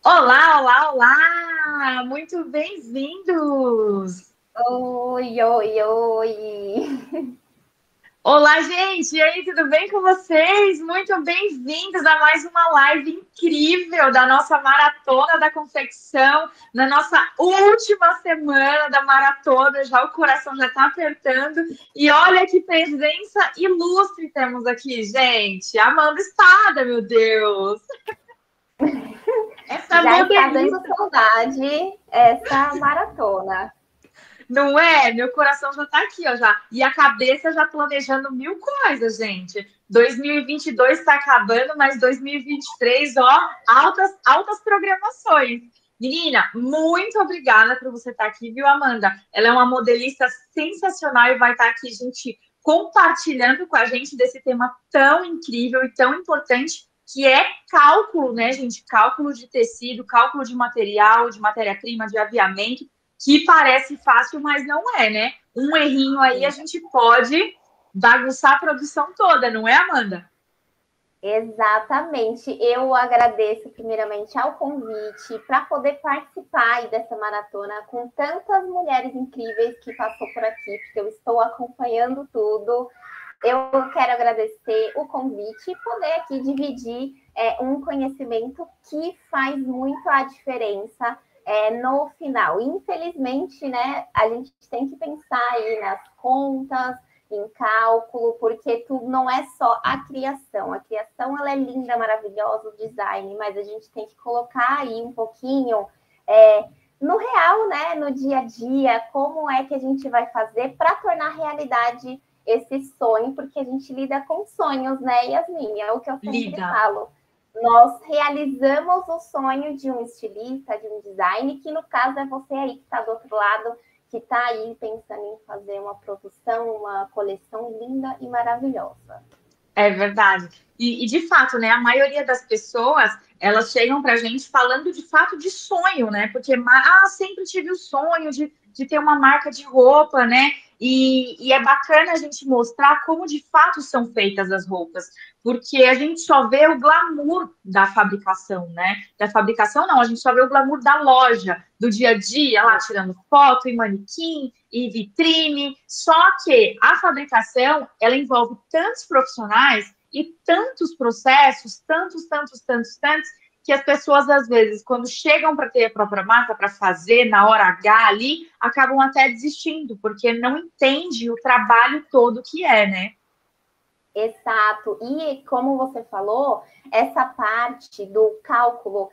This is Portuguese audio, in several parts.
Olá, olá, olá! Muito bem-vindos! Oi, oi, oi! Olá, gente! E aí, tudo bem com vocês? Muito bem-vindos a mais uma live incrível da nossa Maratona da Confecção, na nossa última semana da maratona, já o coração já está apertando. E olha que presença ilustre temos aqui, gente! Amanda Espada, meu Deus! Essa Já está dando modelista. saudade essa maratona. Não é? Meu coração já tá aqui, ó, já. E a cabeça já planejando mil coisas, gente. 2022 está acabando, mas 2023, ó, altas programações. Menina, muito obrigada por você estar aqui, viu, Amanda? Ela é uma modelista sensacional e vai estar aqui, gente, compartilhando com a gente desse tema tão incrível e tão importante que é cálculo, né, gente? Cálculo de tecido, cálculo de material, de matéria-prima, de aviamento que parece fácil, mas não é, né? Um errinho aí a gente pode bagunçar a produção toda, não é, Amanda? Exatamente. Eu agradeço primeiramente ao convite para poder participar aí dessa maratona com tantas mulheres incríveis que passou por aqui, porque eu estou acompanhando tudo. Eu quero agradecer o convite e poder aqui dividir um conhecimento que faz muito a diferença no final. Infelizmente, né, a gente tem que pensar aí nas contas, em cálculo, porque tudo não é só a criação. A criação ela é linda, maravilhosa, o design, mas a gente tem que colocar aí um pouquinho no real, né, no dia a dia, como é que a gente vai fazer para tornar realidade esse sonho, porque a gente lida com sonhos, né, Yasmin? É o que eu sempre Lida. falo. Nós realizamos o sonho de um estilista, de um design, que no caso é você aí que está do outro lado, que está aí pensando em fazer uma produção, uma coleção linda e maravilhosa. É verdade. E de fato, né, a maioria das pessoas, elas chegam pra gente falando de fato de sonho, né? Porque, sempre tive o sonho de ter uma marca de roupa, né? E é bacana a gente mostrar como de fato são feitas as roupas, porque a gente só vê o glamour da fabricação, né? Da fabricação, não, a gente só vê o glamour da loja, do dia a dia, lá tirando foto e manequim e vitrine. Só que a fabricação, ela envolve tantos profissionais e tantos processos, tantos, que as pessoas, às vezes, quando chegam para ter a própria marca, para fazer na hora H ali, acabam até desistindo, porque não entende o trabalho todo que é, né? Exato. E como você falou, essa parte do cálculo,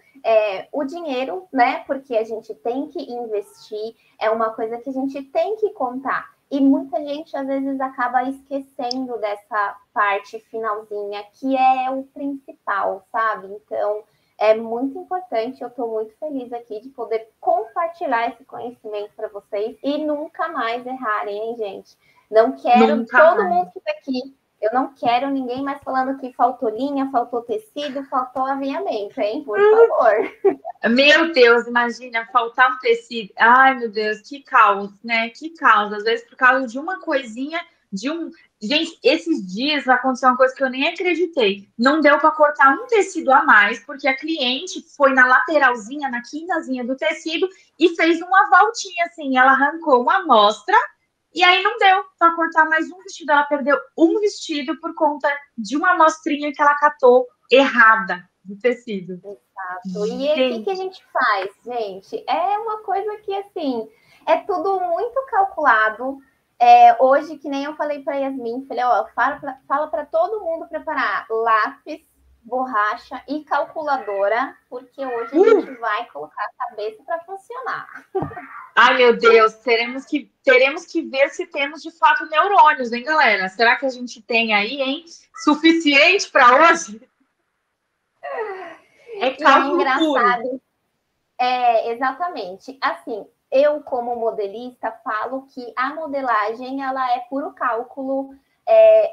o dinheiro, né? Porque a gente tem que investir, é uma coisa que a gente tem que contar. E muita gente às vezes acaba esquecendo dessa parte finalzinha, que é o principal, sabe? Então, é muito importante, eu estou muito feliz aqui de poder compartilhar esse conhecimento para vocês e nunca mais errarem, hein, gente? Não quero Nunca todo mais. mundo que está aqui, eu não quero ninguém mais falando que faltou linha, faltou tecido, faltou aviamento, hein? Por favor. Meu Deus, imagina, faltar um tecido. Ai, meu Deus, que caos, né? Que caos. Às vezes, por causa de uma coisinha, de um. Gente, esses dias aconteceu uma coisa que eu nem acreditei. Não deu para cortar um tecido a mais, porque a cliente foi na lateralzinha, na quinazinha do tecido e fez uma voltinha assim. Ela arrancou uma amostra e aí não deu para cortar mais um vestido. Ela perdeu um vestido por conta de uma amostrinha que ela catou errada do tecido. Exato. E o que a Gente. gente faz, gente? É uma coisa que, assim, é tudo muito calculado. Hoje, que nem eu falei para Yasmin, falei, ó, fala para todo mundo preparar lápis, borracha e calculadora, porque hoje a gente vai colocar a cabeça para funcionar. Ai, meu Deus, teremos que ver se temos de fato neurônios, hein, galera? Será que a gente tem aí, hein? Suficiente para hoje? É E é cálculo puro. engraçado. Exatamente. Assim, eu, como modelista, falo que a modelagem ela é puro cálculo,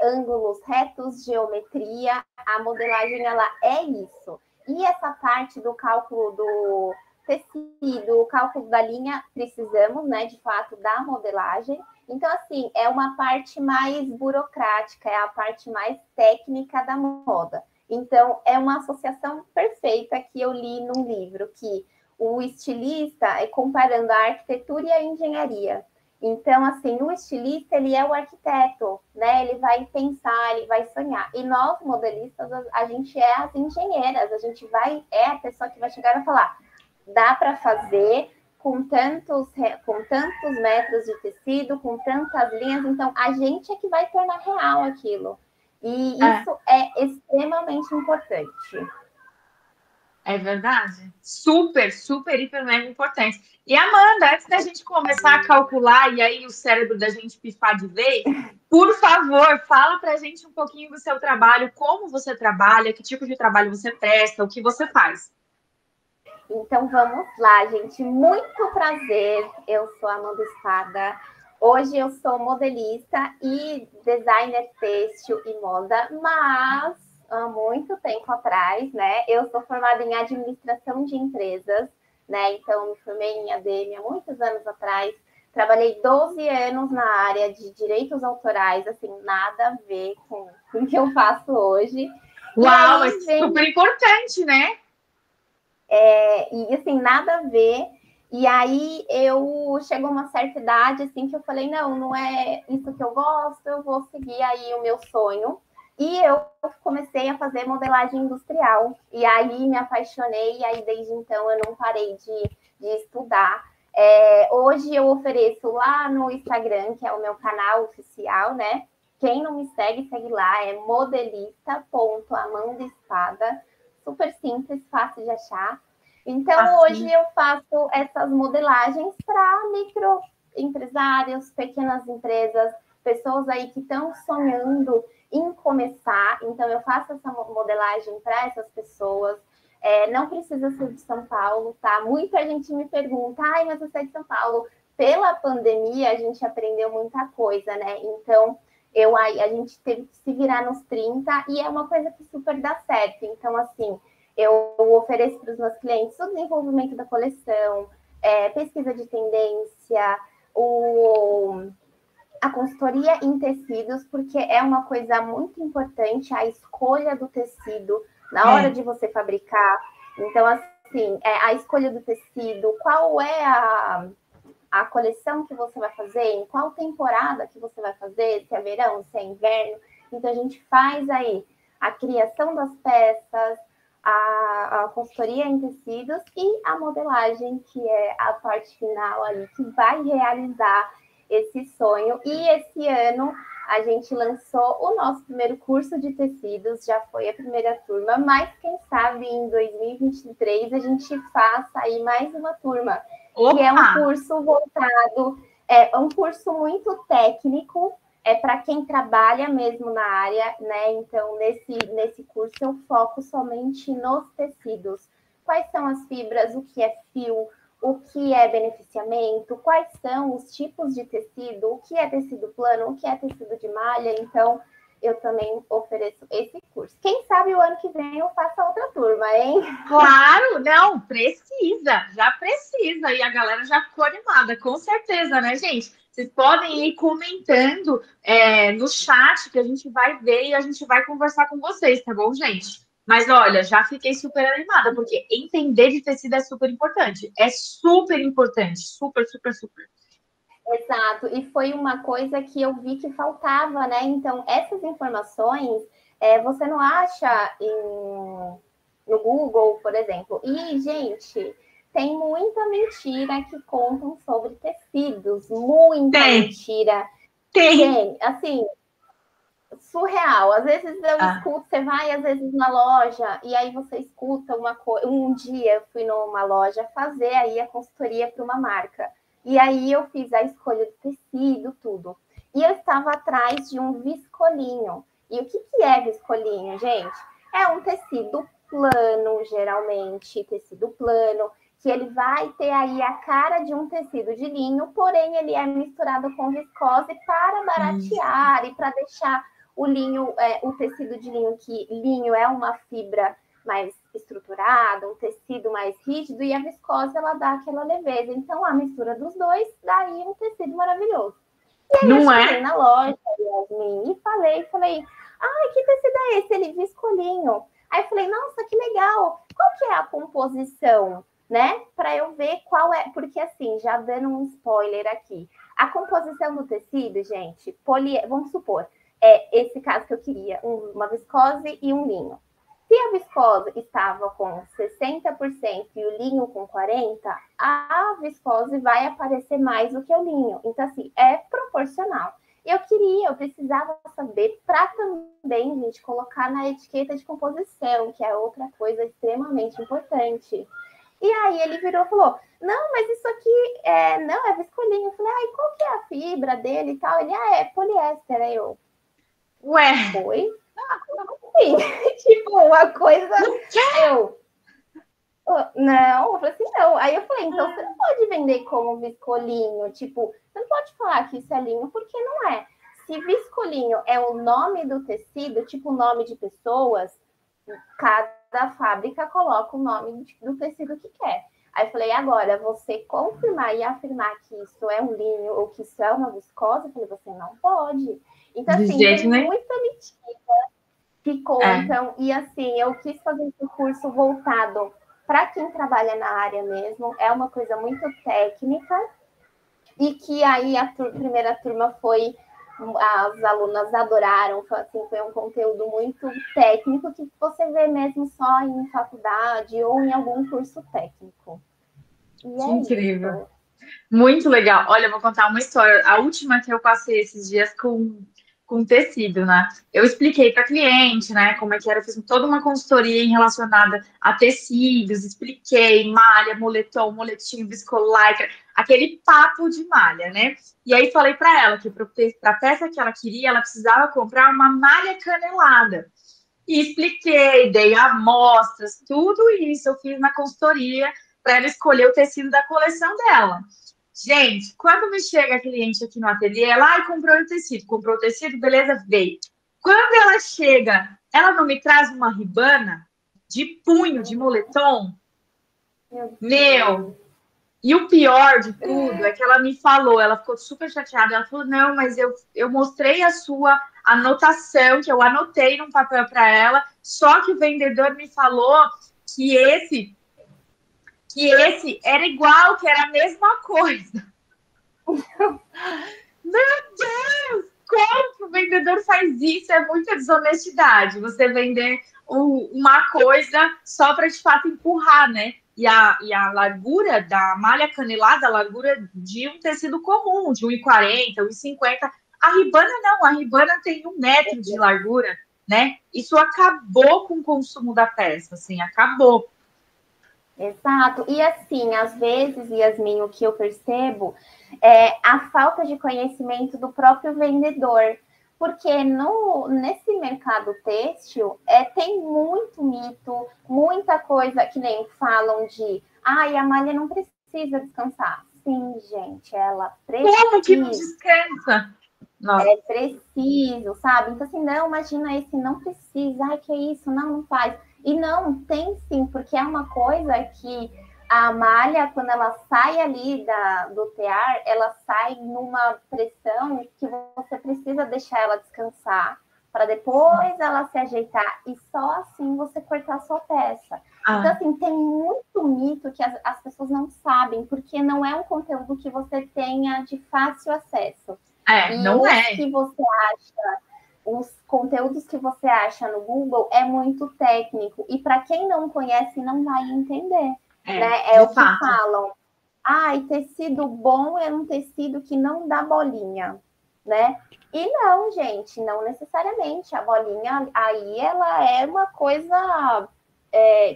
ângulos retos, geometria. A modelagem ela é isso. E essa parte do cálculo do tecido, o cálculo da linha, precisamos, né, de fato, da modelagem. Então, assim, é uma parte mais burocrática, é a parte mais técnica da moda. Então, é uma associação perfeita que eu li num livro, que o estilista é comparando a arquitetura e a engenharia. Então, assim, o estilista, ele é o arquiteto, né? Ele vai pensar, ele vai sonhar. E nós, modelistas, a gente é as engenheiras, a gente é a pessoa que vai chegar e falar, dá para fazer com tantos metros de tecido, com tantas linhas, então a gente é que vai tornar real aquilo. E isso é extremamente importante. É verdade. Super, super, hiper, mega importante. E Amanda, antes da gente começar a calcular e aí o cérebro da gente pifar de vez, por favor, fala pra gente um pouquinho do seu trabalho, como você trabalha, que tipo de trabalho você presta, o que você faz. Então vamos lá, gente. Muito prazer. Eu sou a Amanda Espada. Hoje eu sou modelista e designer têxtil e moda, mas há muito tempo atrás, né? Eu sou formada em administração de empresas, né? Então me formei em ADM há muitos anos atrás. Trabalhei 12 anos na área de direitos autorais, assim, nada a ver com o que eu faço hoje. Uau, é super importante, né? E assim, nada a ver. E aí chegou uma certa idade assim que eu falei, não é isso que eu gosto, eu vou seguir aí o meu sonho. E eu comecei a fazer modelagem industrial. E aí me apaixonei, e aí desde então eu não parei de estudar. Hoje eu ofereço lá no Instagram, que é o meu canal oficial, né? Quem não me segue, segue lá, é modelista.amandaespada. Super simples, fácil de achar. Então, hoje eu faço essas modelagens para microempresários, pequenas empresas, pessoas aí que estão sonhando em começar. Então, eu faço essa modelagem para essas pessoas. Não precisa ser de São Paulo, tá? Muita gente me pergunta, mas você é de São Paulo. Pela pandemia, a gente aprendeu muita coisa, né? Então, a gente teve que se virar nos 30 e é uma coisa que super dá certo. Então, assim, eu ofereço para os meus clientes o desenvolvimento da coleção, pesquisa de tendência, a consultoria em tecidos, porque é uma coisa muito importante a escolha do tecido na hora de você fabricar. Então, assim, a escolha do tecido, qual é a coleção que você vai fazer, em qual temporada que você vai fazer, se é verão, se é inverno. Então, a gente faz aí a criação das peças, a consultoria em tecidos e a modelagem, que é a parte final ali, que vai realizar esse sonho. E esse ano a gente lançou o nosso primeiro curso de tecidos, já foi a primeira turma, mas quem sabe em 2023 a gente faça aí mais uma turma. Opa! Que é um curso voltado, um curso muito técnico, para quem trabalha mesmo na área, né? Então, nesse curso eu foco somente nos tecidos. Quais são as fibras, o que é fio, o que é beneficiamento, quais são os tipos de tecido, o que é tecido plano, o que é tecido de malha. Então, eu também ofereço esse curso. Quem sabe o ano que vem eu faça outra turma, hein? Claro, não, precisa, já precisa. E a galera já ficou animada, com certeza, né, gente? Vocês podem ir comentando no chat que a gente vai ver e a gente vai conversar com vocês, tá bom, gente? Mas olha, já fiquei super animada, porque entender de tecido é super importante. É super importante, super, super, super. Exato, e foi uma coisa que eu vi que faltava, né? Então, essas informações você não acha no Google, por exemplo. E, gente, tem muita mentira que contam sobre tecidos, muita mentira. Tem, assim, surreal. Às vezes eu escuto, você vai às vezes na loja e aí você escuta uma coisa. Um dia eu fui numa loja fazer aí a consultoria para uma marca. E aí eu fiz a escolha do tecido, tudo. E eu estava atrás de um viscolinho. E o que é viscolinho, gente? É um tecido plano, geralmente, tecido plano, que ele vai ter aí a cara de um tecido de linho, porém ele é misturado com viscose para baratear e para deixar o linho, o tecido de linho, que linho é uma fibra mais estruturada, um tecido mais rígido, e a viscose ela dá aquela leveza. Então, a mistura dos dois dá aí um tecido maravilhoso. E aí eu cheguei na loja, Yasmin, e falei, ai, que tecido é esse? Ele viscolinho. Aí eu falei, nossa, que legal. Qual que é a composição, né? Para eu ver qual é, porque assim, já dando um spoiler aqui. A composição do tecido, gente, vamos supor, esse caso que eu queria, uma viscose e um linho. Se a viscose estava com 60% e o linho com 40%, a viscose vai aparecer mais do que o linho. Então, assim, é proporcional. Eu precisava saber para também, gente, colocar na etiqueta de composição, que é outra coisa extremamente importante. E aí ele virou e falou, não, mas isso aqui não, é viscolinho. Eu falei, qual que é a fibra dele e tal? Ele, é poliéster. Aí eu, ué, foi? Sim, tipo, uma coisa, não, eu falei assim, não. Aí eu falei, então você não pode vender como viscolinho, tipo, você não pode falar que isso é linho, porque não é. Se viscolinho é o nome do tecido, tipo o nome de pessoas, cada fábrica coloca o nome do tecido que quer. Aí eu falei, agora, você confirmar e afirmar que isso é um linho ou que isso é uma viscose, eu falei, você não pode. Então, de assim, jeito tem nenhum. muita mentira que contam. E, assim, eu quis fazer esse curso voltado para quem trabalha na área mesmo. É uma coisa muito técnica. E que aí a primeira turma foi... As alunas adoraram, foi um conteúdo muito técnico que você vê mesmo só em faculdade ou em algum curso técnico. E Que é incrível. isso. Muito legal. Olha, eu vou contar uma história. A última que eu passei esses dias com tecido, né? Eu expliquei para cliente, né, como é que era. Eu fiz toda uma consultoria relacionada a tecidos, expliquei malha, moletom, moletim, viscolaicra, aquele papo de malha, né? E aí falei para ela que para a peça que ela queria, ela precisava comprar uma malha canelada. E expliquei, dei amostras, tudo isso eu fiz na consultoria para ela escolher o tecido da coleção dela. Gente, quando me chega a cliente aqui no ateliê, ela comprou o tecido, beleza, veio. Quando ela chega, ela não me traz uma ribana de punho de moletom? Meu, e o pior de tudo é que ela me falou, ela ficou super chateada, ela falou, não, mas eu mostrei a sua anotação, que eu anotei num papel para ela, só que o vendedor me falou que esse era igual, que era a mesma coisa. Meu Deus! Como que o vendedor faz isso? É muita desonestidade. Você vender uma coisa só para, de fato, empurrar, né? E a largura da malha canelada, a largura de um tecido comum, de 1,40, 1,50. A ribana não, a ribana tem 1 metro de largura, né? Isso acabou com o consumo da peça, assim, acabou. Exato. E assim, às vezes, Yasmin, o que eu percebo é a falta de conhecimento do próprio vendedor. Porque nesse mercado têxtil tem muito mito, muita coisa que nem falam de a malha não precisa descansar. Sim, gente, ela precisa. Como que não descansa? Nossa. É preciso, sabe? Então, assim, não, imagina esse, não precisa, que é isso, não faz. E não, tem sim, porque é uma coisa que a malha, quando ela sai ali do tear, ela sai numa pressão que você precisa deixar ela descansar para depois ela se ajeitar e só assim você cortar a sua peça. Então, assim, tem muito mito que as pessoas não sabem, porque não é um conteúdo que você tenha de fácil acesso. Não é. Que você acha, os conteúdos que você acha no Google é muito técnico. E para quem não conhece, não vai entender. Né? É o que falam. E tecido bom é um tecido que não dá bolinha, né? E não, gente, não necessariamente. A bolinha aí ela é uma coisa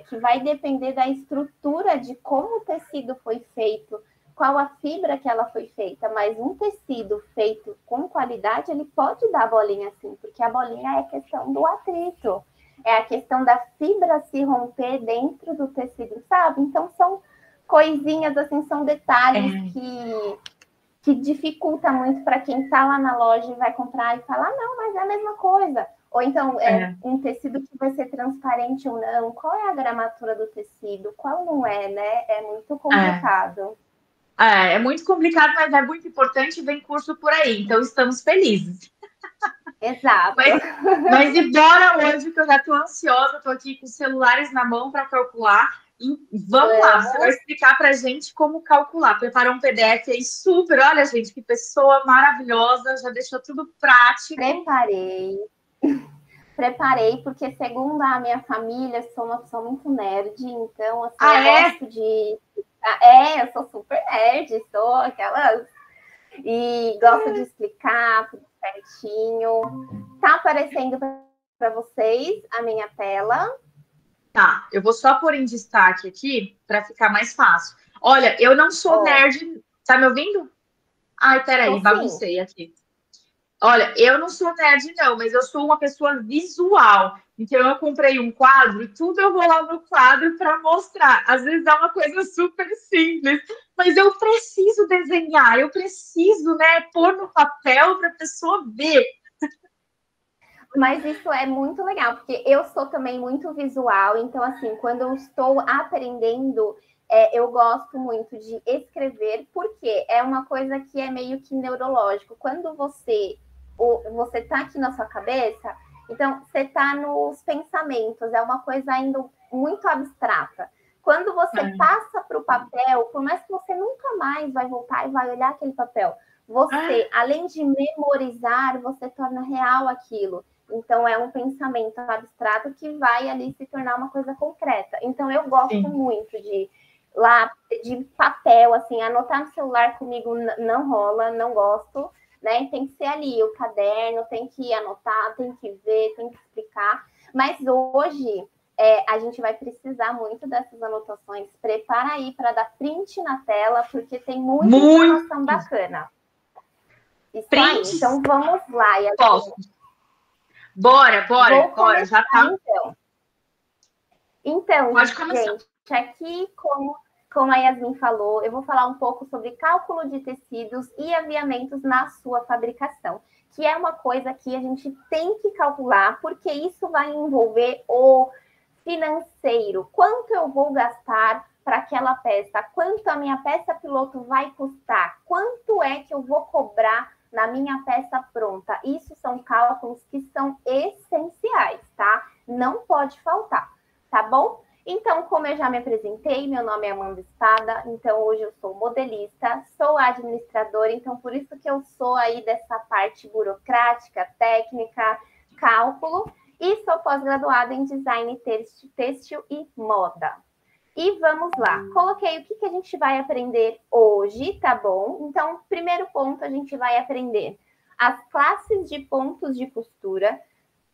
que vai depender da estrutura de como o tecido foi feito, qual a fibra que ela foi feita, mas um tecido feito com qualidade, ele pode dar bolinha sim, porque a bolinha é a questão do atrito, é a questão da fibra se romper dentro do tecido, sabe? Então, são coisinhas, assim, são detalhes que dificulta muito para quem está lá na loja e vai comprar e falar, não, mas é a mesma coisa. Ou então, um tecido que vai ser transparente ou não, qual é a gramatura do tecido, qual não é, né? É muito complicado. É muito complicado, mas é muito importante, vem curso por aí, então estamos felizes. Exato. Mas e bora hoje, que eu já estou ansiosa, estou aqui com os celulares na mão para calcular. E vamos lá, você vai explicar para a gente como calcular. Preparou um PDF aí super. Olha, gente, que pessoa maravilhosa, já deixou tudo prático. Preparei, porque segundo a minha família, eu sou uma pessoa muito nerd, então assim, eu gosto de. Eu sou super nerd, sou aquelas. E gosto de explicar tudo certinho. Tá aparecendo para vocês a minha tela? Tá, eu vou só pôr em destaque aqui para ficar mais fácil. Olha, eu não sou nerd. Tá me ouvindo? Ai, peraí, baguncei aqui. Olha, eu não sou nerd, não, mas eu sou uma pessoa visual. Então, eu comprei um quadro e tudo eu vou lá no quadro para mostrar. Às vezes é uma coisa super simples, mas eu preciso desenhar, eu preciso, né, pôr no papel para a pessoa ver. Mas isso é muito legal, porque eu sou também muito visual, então, assim, quando eu estou aprendendo, eu gosto muito de escrever, porque é uma coisa que é meio que neurológico. Quando você está aqui na sua cabeça, então você está nos pensamentos, é uma coisa ainda muito abstrata. Quando você passa para o papel, por mais que você nunca mais vai voltar e vai olhar aquele papel, você, além de memorizar, você torna real aquilo. Então, é um pensamento abstrato que vai ali se tornar uma coisa concreta. Então, eu gosto muito de papel, assim, anotar no celular comigo não rola, não gosto, né? Tem que ser ali o caderno, tem que anotar, tem que ver, tem que explicar. Mas hoje a gente vai precisar muito dessas anotações. Prepara aí para dar print na tela, porque tem muita informação bacana. Isso print. Aí, então vamos lá. Posso. Bora, já tá. Então, gente, aqui, como a Yasmin falou, eu vou falar um pouco sobre cálculo de tecidos e aviamentos na sua fabricação, que é uma coisa que a gente tem que calcular, porque isso vai envolver o financeiro. Quanto eu vou gastar para aquela peça? Quanto a minha peça piloto vai custar? Quanto é que eu vou cobrar na minha peça pronta? Isso são cálculos que são essenciais, tá? Não pode faltar, tá bom? Então, como eu já me apresentei, meu nome é Amanda Espada, então hoje eu sou modelista, sou administradora, então por isso que eu sou aí dessa parte burocrática, técnica, cálculo, e sou pós-graduada em design têxtil e moda. E vamos lá, coloquei o que a gente vai aprender hoje, tá bom? Então, primeiro ponto, a gente vai aprender as classes de pontos de costura.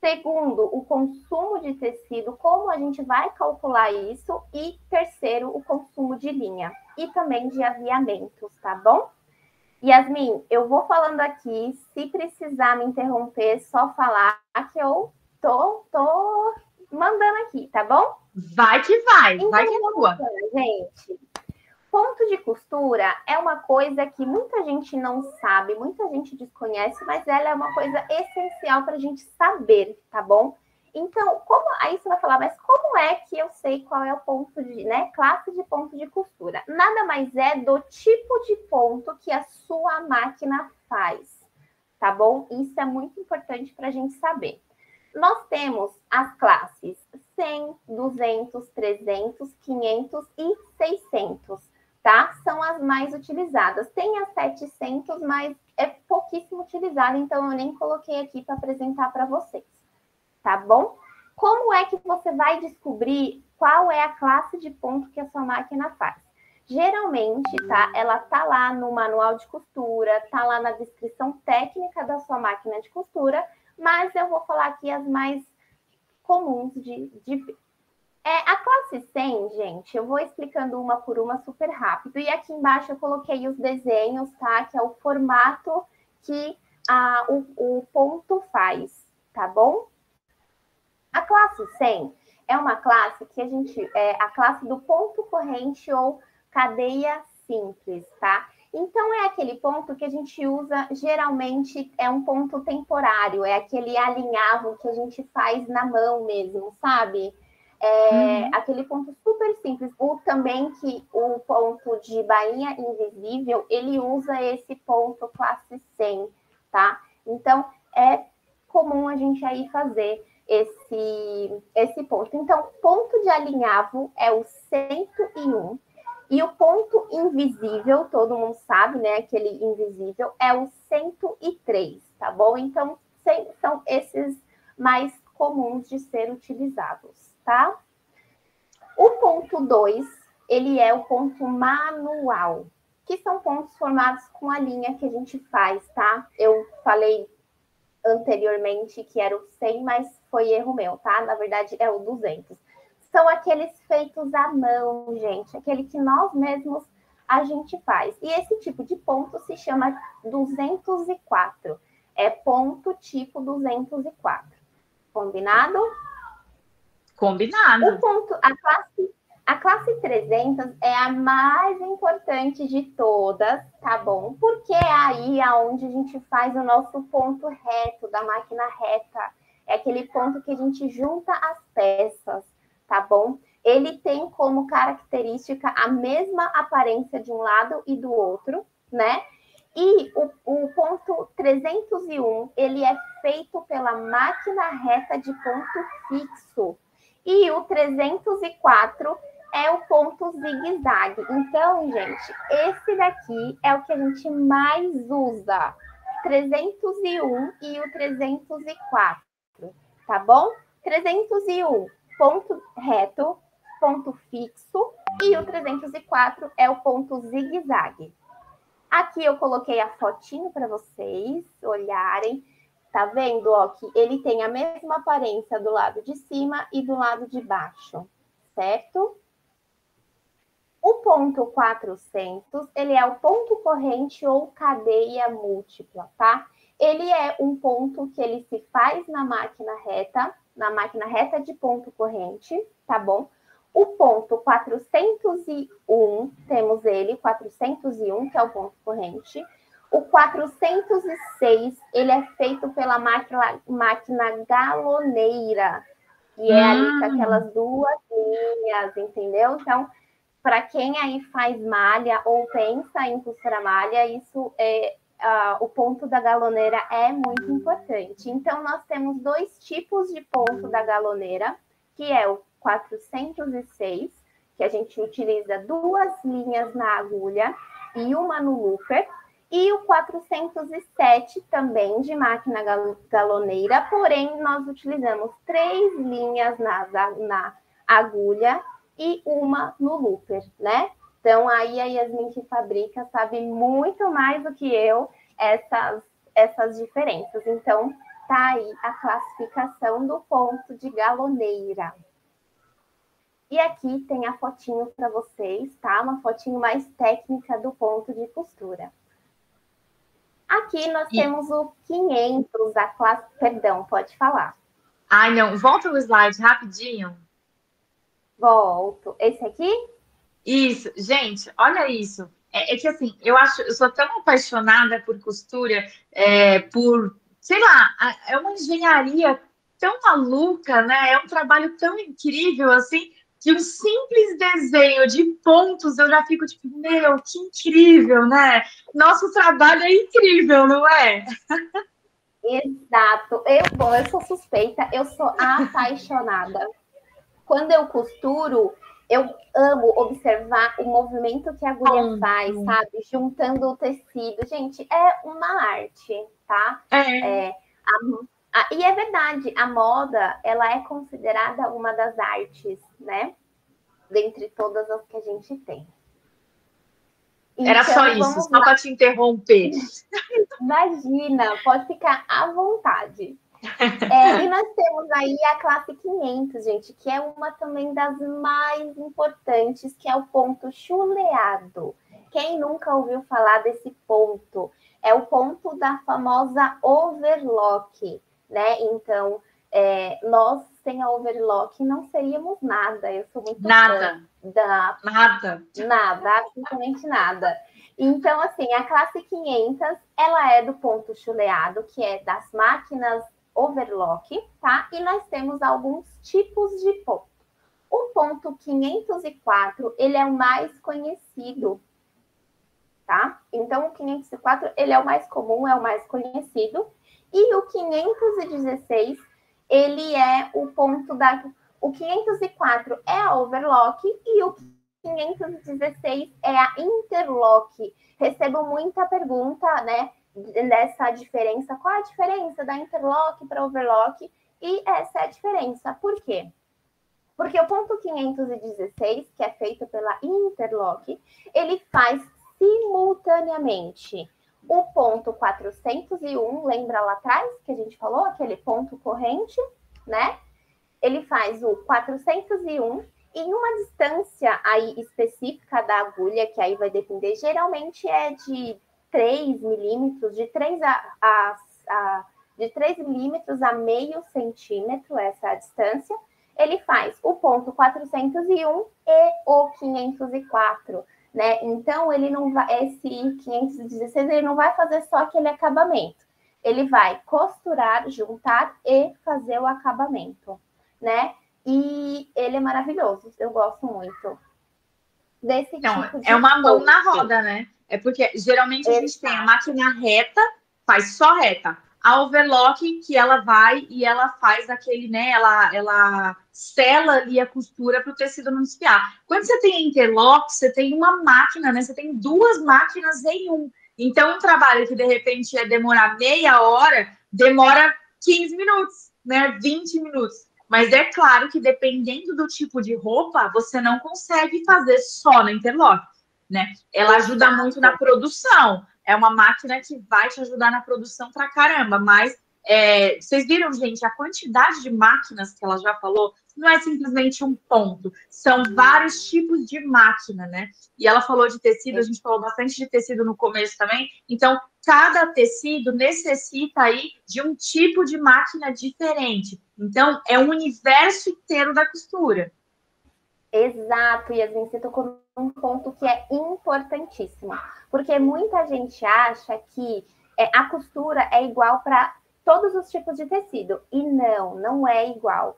Segundo, o consumo de tecido, como a gente vai calcular isso. E terceiro, o consumo de linha e também de aviamentos, tá bom? Yasmin, eu vou falando aqui, se precisar me interromper, só falar que eu tô mandando aqui, tá bom? Vai que vai, então, vai que é tua. Gente, ponto de costura é uma coisa que muita gente não sabe, muita gente desconhece, mas ela é uma coisa essencial para a gente saber, tá bom? Então, aí você vai falar, mas como é que eu sei qual é o ponto de, né, classe de ponto de costura? Nada mais é do tipo de ponto que a sua máquina faz, tá bom? Isso é muito importante para a gente saber. Nós temos as classes 100, 200, 300, 500 e 600, tá? São as mais utilizadas. Tem as 700, mas é pouquíssimo utilizada, então eu nem coloquei aqui para apresentar para vocês, tá bom? Como é que você vai descobrir qual é a classe de ponto que a sua máquina faz? Geralmente, tá? Ela tá lá no manual de costura, tá lá na descrição técnica da sua máquina de costura, mas eu vou falar aqui as mais comuns de ver. A classe 100, gente, eu vou explicando uma por uma super rápido. E aqui embaixo eu coloquei os desenhos, tá? Que é o formato que o ponto faz, tá bom? A classe 100 é uma classe que a classe do ponto corrente ou cadeia simples, tá? Então, é aquele ponto que a gente usa, geralmente, é um ponto temporário, é aquele alinhavo que a gente faz na mão mesmo, sabe? Aquele ponto super simples. Também que o ponto de bainha invisível, ele usa esse ponto classe 100, tá? Então, comum a gente aí fazer esse ponto. Então, ponto de alinhavo é o 101. E o ponto invisível, todo mundo sabe, né? Aquele invisível, é o 103, tá bom? Então, são esses mais comuns de ser utilizados, tá? O ponto 2, ele é o ponto manual, que são pontos formados com a linha que a gente faz, tá? Eu falei anteriormente que era o 100, mas foi erro meu, tá? Na verdade, é o 200. São aqueles feitos à mão, gente, aquele que nós mesmos a gente faz. E esse tipo de ponto se chama 204. É ponto tipo 204. Combinado? Combinado. O ponto, a classe 300 é a mais importante de todas, tá bom? Porque é aí aonde a gente faz o nosso ponto reto da máquina reta. É aquele ponto que a gente junta as peças, tá bom? Ele tem como característica a mesma aparência de um lado e do outro, né? E o ponto 301, ele é feito pela máquina reta de ponto fixo. E o 304 é o ponto zigue-zague. Então, gente, esse daqui é o que a gente mais usa. 301 e o 304, tá bom? 301, ponto reto, ponto fixo, e o 304 é o ponto zigue-zague. Aqui eu coloquei a fotinho para vocês olharem. Tá vendo, ó, que ele tem a mesma aparência do lado de cima e do lado de baixo, certo? O ponto 400, ele é o ponto corrente ou cadeia múltipla, tá? Ele é um ponto que ele se faz na máquina reta de ponto corrente, tá bom? O ponto 401, temos ele, 401, que é o ponto corrente. O 406, ele é feito pela máquina galoneira, que é ali com aquelas duas linhas, entendeu? Então, para quem aí faz malha ou pensa em costurar malha, isso é o ponto da galoneira é muito importante. Então, nós temos dois tipos de ponto da galoneira, que é o 406, que a gente utiliza duas linhas na agulha e uma no looper, e o 407 também de máquina galoneira, porém nós utilizamos 3 linhas na agulha e uma no looper, né? Então aí a Yasmin que fabrica sabe muito mais do que eu essas diferenças. Então tá aí a classificação do ponto de galoneira. E aqui tem a fotinho para vocês, tá? Uma fotinho mais técnica do ponto de costura. Aqui nós temos o 500, a classe... Perdão, pode falar. Ai, não. Volta o slide rapidinho. Volto. Esse aqui? Isso. Gente, olha isso. É que assim, eu sou tão apaixonada por costura, sei lá, é uma engenharia tão maluca, né? É um trabalho tão incrível, assim, que um simples desenho de pontos eu já fico tipo, meu, que incrível, né? Nosso trabalho é incrível, não é? Exato. Eu sou suspeita, eu sou apaixonada. Quando eu costuro, eu amo observar o movimento que a agulha faz, sabe? Juntando o tecido. Gente, é uma arte, tá? E é verdade, a moda, ela é considerada uma das artes, né? Dentre todas as que a gente tem. Era então, só isso, só para te interromper. Imagina, pode ficar à vontade. E nós temos aí a classe 500, gente, que é uma também das mais importantes, que é o ponto chuleado. Quem nunca ouviu falar desse ponto? É o ponto da famosa overlock, né? Então, nós sem a overlock não seríamos nada. Eu sou muito nada. Nada, absolutamente nada. Então, assim, a classe 500, ela é do ponto chuleado, que é das máquinas overlock, tá? E nós temos alguns tipos de ponto. O ponto 504, ele é o mais conhecido, tá? Então, o 504, ele é o mais comum, é o mais conhecido. E o 516, ele é o ponto da... O 504 é a overlock e o 516 é a interlock. Recebo muita pergunta, né, dessa diferença. Qual a diferença da interlock para overlock? E essa é a diferença. Por quê? Porque o ponto 516, que é feito pela interlock, ele faz simultaneamente o ponto 401, lembra lá atrás que a gente falou, aquele ponto corrente, né? Ele faz o 401 em uma distância aí específica da agulha, que aí vai depender, geralmente é de 3 milímetros, de 3 milímetros a meio centímetro, essa é a distância. Ele faz o ponto 401 e o 504, né? Então, ele não vai, esse 516, ele não vai fazer só aquele acabamento. Ele vai costurar, juntar e fazer o acabamento, né? E ele é maravilhoso, eu gosto muito desse tipo de é uma mão na roda, né? É porque geralmente a gente tem a máquina reta, faz só reta. A overlock, que ela vai e ela faz aquele, né? Ela sela ali a costura para o tecido não desfiar. Quando você tem interlock, você tem uma máquina, né? Você tem duas máquinas em um. Então, um trabalho que de repente ia demorar meia hora, demora 15 minutos, né? 20 minutos. Mas é claro que dependendo do tipo de roupa, você não consegue fazer só na interlock, né? Ela ajuda muito na produção. É uma máquina que vai te ajudar na produção pra caramba. Mas vocês viram, gente, a quantidade de máquinas que ela já falou? Não é simplesmente um ponto. São vários tipos de máquina, né? E ela falou de tecido, a gente falou bastante de tecido no começo também. Então, cada tecido necessita aí de um tipo de máquina diferente. Então, é um universo inteiro da costura. Exato, Yasmin, você tocou num ponto que é importantíssimo, porque muita gente acha que a costura é igual para todos os tipos de tecido, e não é igual.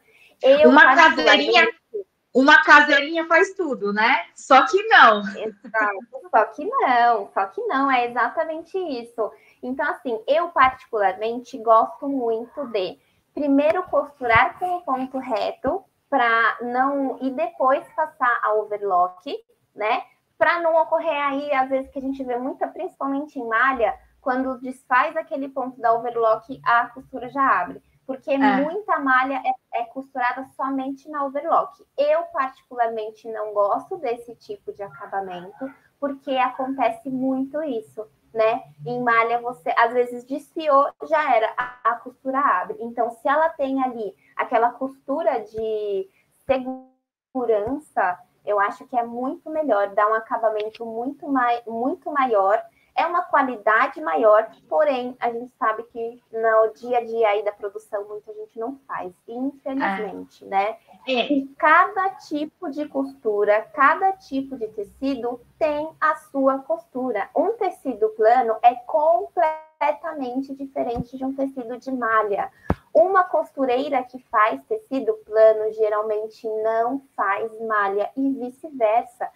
Uma caseirinha faz tudo, né? Só que não. Exato, só que não, é exatamente isso. Então, assim, eu particularmente gosto muito de primeiro costurar com o ponto reto, para não, e depois passar a overlock, né? Para não ocorrer aí, às vezes, que a gente vê muita, principalmente em malha, quando desfaz aquele ponto da overlock, a costura já abre. Porque muita malha é costurada somente na overlock. Eu, particularmente, não gosto desse tipo de acabamento, porque acontece muito isso, né? Em malha, você, às vezes, desfiou, já era, a costura abre. Então, se ela tem ali aquela costura de segurança, eu acho que é muito melhor, dá um acabamento muito maior, é uma qualidade maior, porém, a gente sabe que no dia a dia aí da produção muita gente não faz, infelizmente, né? E cada tipo de costura, cada tipo de tecido tem a sua costura. Um tecido plano é completamente diferente de um tecido de malha. Uma costureira que faz tecido plano geralmente não faz malha e vice-versa.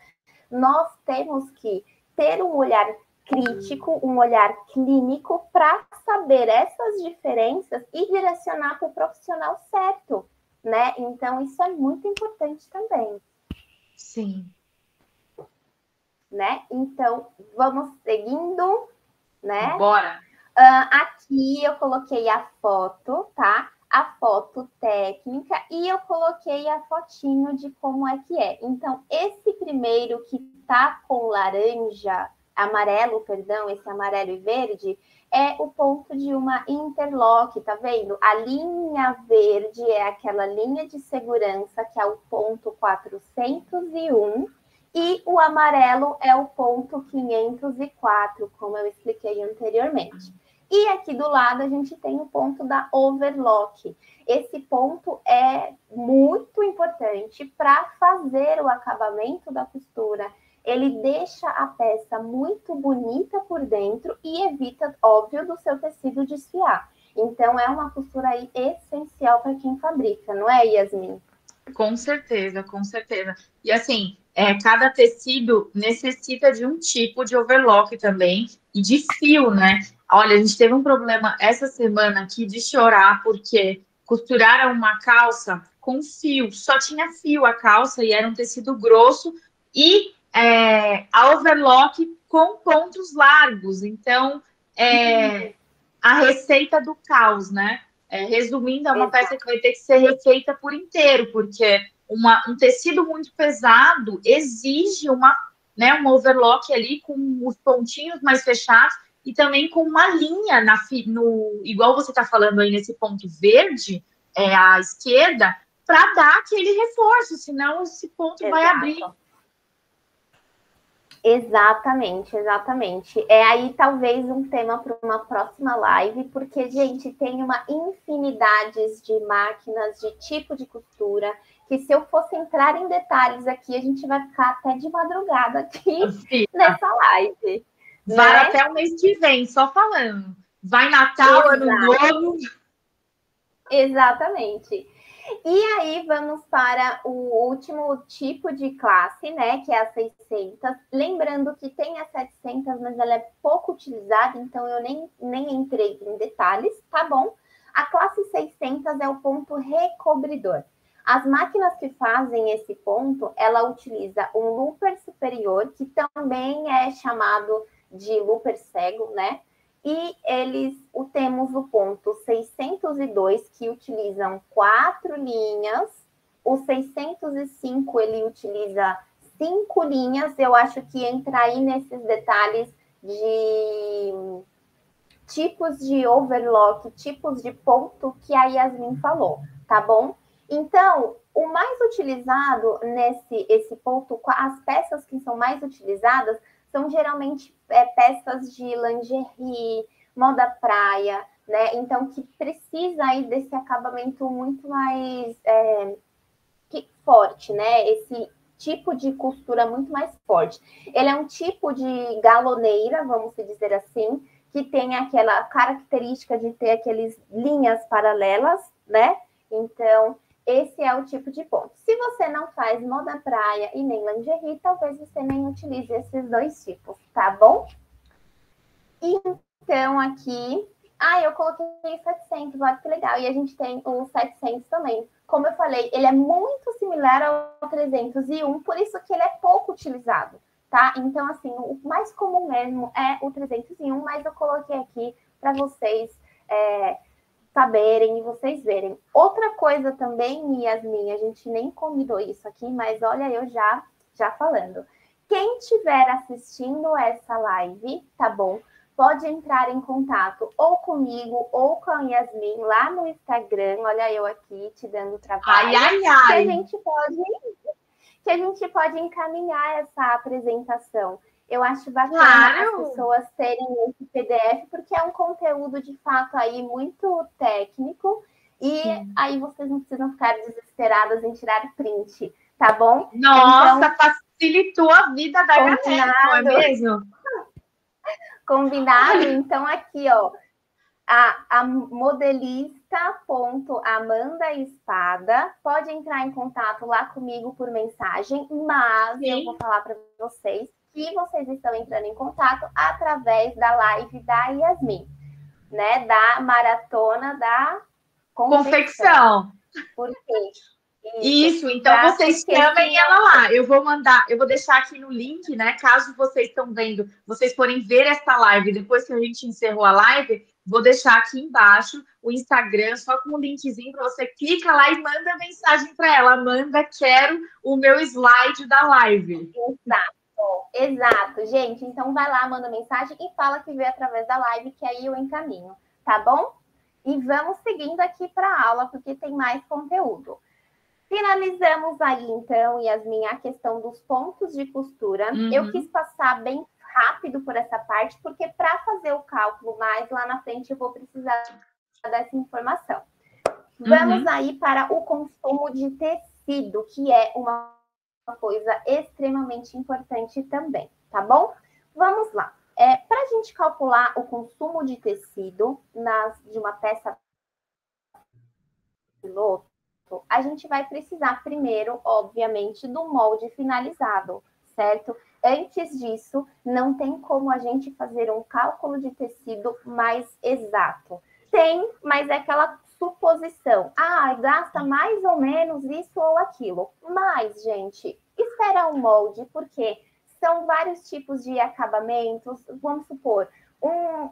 Nós temos que ter um olhar crítico, um olhar clínico para saber essas diferenças e direcionar para o profissional certo, né? Então, isso é muito importante também. Sim. Né? Então, vamos seguindo, né? Bora! Aqui eu coloquei a foto, tá? A foto técnica e eu coloquei a fotinho de como é que é. Então, esse primeiro que tá com laranja, amarelo, perdão, esse amarelo e verde, é o ponto de uma interlock, tá vendo? A linha verde é aquela linha de segurança, que é o ponto 401, e o amarelo é o ponto 504, como eu expliquei anteriormente. E aqui do lado a gente tem o ponto da overlock. Esse ponto é muito importante para fazer o acabamento da costura. Ele deixa a peça muito bonita por dentro e evita, óbvio, do seu tecido desfiar. Então, é uma costura aí essencial para quem fabrica, não é, Yasmin? Com certeza, com certeza. E assim, cada tecido necessita de um tipo de overlock também e de fio, né? Olha, a gente teve um problema essa semana aqui de chorar, porque costuraram uma calça com fio, só tinha fio a calça e era um tecido grosso e a overlock com pontos largos. Então, a receita do caos, né? Resumindo, é uma peça que vai ter que ser refeita por inteiro, porque um tecido muito pesado exige uma overlock ali com os pontinhos mais fechados e também com uma linha igual você está falando aí nesse ponto verde, à esquerda, para dar aquele reforço, senão esse ponto vai abrir. Exatamente, exatamente. É aí talvez um tema para uma próxima live, porque, gente, tem uma infinidade de máquinas, de tipo de costura, que se eu fosse entrar em detalhes aqui, a gente vai ficar até de madrugada aqui nessa live. Vai né? até o mês que vem, só falando. Vai Natal, Ano Novo. Exatamente. E aí vamos para o último tipo de classe, né, que é a 600. Lembrando que tem a 700, mas ela é pouco utilizada, então eu nem entrei em detalhes, tá bom? A classe 600 é o ponto recobridor. As máquinas que fazem esse ponto, ela utiliza um looper superior, que também é chamado de looper cego, né? E temos o ponto 602, que utilizam 4 linhas. O 605, ele utiliza 5 linhas. Eu acho que entra aí nesses detalhes de tipos de overlock, tipos de ponto que a Yasmin falou, tá bom? Então, o mais utilizado esse ponto, as peças que são mais utilizadas são geralmente peças de lingerie, moda praia, né? Então, que precisa aí desse acabamento muito mais forte, né? Esse tipo de costura muito mais forte. Ele é um tipo de galoneira, vamos dizer assim, que tem aquela característica de ter aquelas linhas paralelas, né? Então, esse é o tipo de ponto. Se você não faz moda praia e nem lingerie, talvez você nem utilize esses dois tipos, tá bom? Então, aqui... eu coloquei 700, olha que legal. E a gente tem o 700 também. Como eu falei, ele é muito similar ao 301, por isso que ele é pouco utilizado, tá? Então, assim, o mais comum mesmo é o 301, mas eu coloquei aqui para vocês saberem e vocês verem. Outra coisa também, Yasmin, a gente nem combinou isso aqui, mas olha eu já falando. Quem estiver assistindo essa live, tá bom? Pode entrar em contato ou comigo ou com a Yasmin lá no Instagram. Olha eu aqui te dando trabalho. Que a gente pode encaminhar essa apresentação. Eu acho bacana as pessoas terem esse PDF, porque é um conteúdo, de fato, aí muito técnico, e aí vocês não precisam ficar desesperadas em tirar print, tá bom? Nossa, então, facilitou a vida da galera, não é mesmo? Combinado? Então, aqui, ó, a modelista.amanda Espada pode entrar em contato lá comigo por mensagem, mas eu vou falar para vocês que vocês estão entrando em contato através da live da Yasmin, né? Da Maratona da Confecção. Por quê? Isso, então vocês chamem ela lá. Eu vou deixar aqui no link, né? Caso vocês estão vendo, vocês forem ver essa live, depois que a gente encerrou a live, vou deixar aqui embaixo o Instagram, só com um linkzinho para você clica lá e manda mensagem para ela. Amanda, quero o meu slide da live. Exato, gente. Então vai lá, manda mensagem e fala que veio através da live, que aí eu encaminho, tá bom? E vamos seguindo aqui para a aula, porque tem mais conteúdo. Finalizamos aí, então, Yasmin, a questão dos pontos de costura. Eu quis passar bem rápido por essa parte, porque para fazer o cálculo mais lá na frente eu vou precisar dessa informação. Vamos aí para o consumo de tecido, que é uma coisa extremamente importante também, tá bom? Vamos lá. Para a gente calcular o consumo de tecido de uma peça piloto, a gente vai precisar primeiro, obviamente, do molde finalizado, certo? Antes disso, não tem como a gente fazer um cálculo de tecido mais exato. Tem, mas é aquela suposição. Ah, gasta mais ou menos isso ou aquilo. Mas, gente, espera um molde, porque são vários tipos de acabamentos. Vamos supor,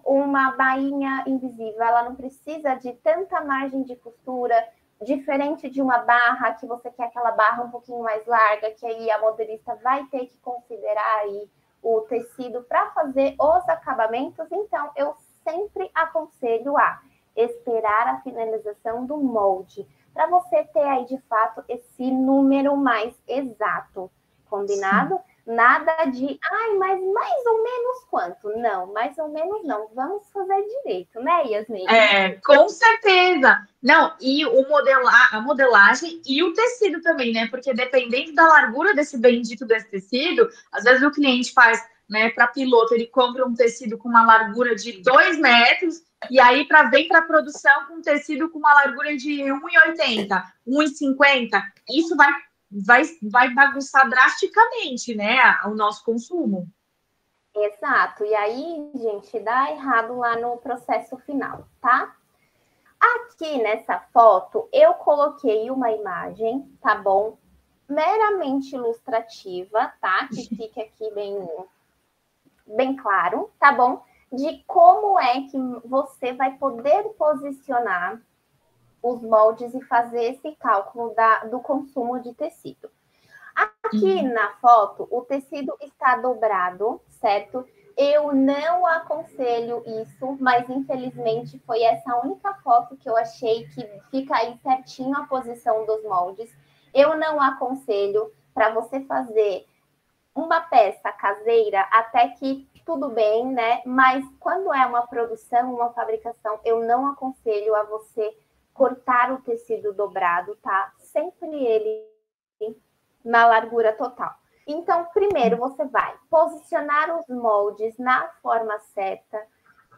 uma bainha invisível, ela não precisa de tanta margem de costura, diferente de uma barra, que você quer aquela barra um pouquinho mais larga, que aí a modelista vai ter que considerar aí o tecido para fazer os acabamentos. Então, eu sempre aconselho a esperar a finalização do molde, para você ter aí, de fato, esse número mais exato. Combinado? Sim. Nada de, ai, mas mais ou menos quanto? Não, mais ou menos não. Vamos fazer direito, né, Yasmin? Com certeza. Não, e a modelagem e o tecido também, né? Porque dependendo da largura desse bendito desse tecido, às vezes o cliente faz, né, para piloto, ele compra um tecido com uma largura de 2 metros, e aí vem para produção com um tecido com uma largura de 1,80, 1,50. Isso vai bagunçar drasticamente, né, o nosso consumo. Exato. E aí, gente, dá errado lá no processo final, tá? Aqui nessa foto, eu coloquei uma imagem, tá bom? Meramente ilustrativa, tá? Que fique aqui bem claro, tá bom? De como é que você vai poder posicionar os moldes e fazer esse cálculo do consumo de tecido. Aqui na foto, o tecido está dobrado, certo? Eu não aconselho isso, mas infelizmente foi essa única foto que eu achei que fica aí certinho a posição dos moldes. Eu não aconselho para você fazer uma peça caseira, até que tudo bem, né? Mas quando é uma produção, uma fabricação, eu não aconselho a você cortar o tecido dobrado, tá? Sempre ele na largura total. Então, primeiro você vai posicionar os moldes na forma certa,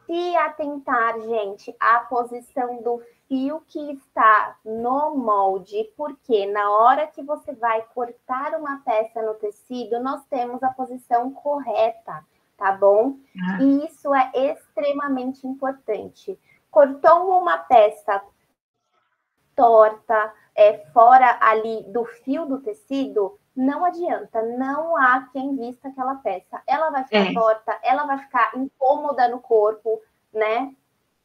se atentar, gente, à posição do fio que está no molde, porque na hora que você vai cortar uma peça no tecido, nós temos a posição correta, tá bom? E isso é extremamente importante. Cortou uma peça torta, fora ali do fio do tecido, não adianta, não há quem vista aquela peça. Ela vai ficar torta, ela vai ficar incômoda no corpo, né?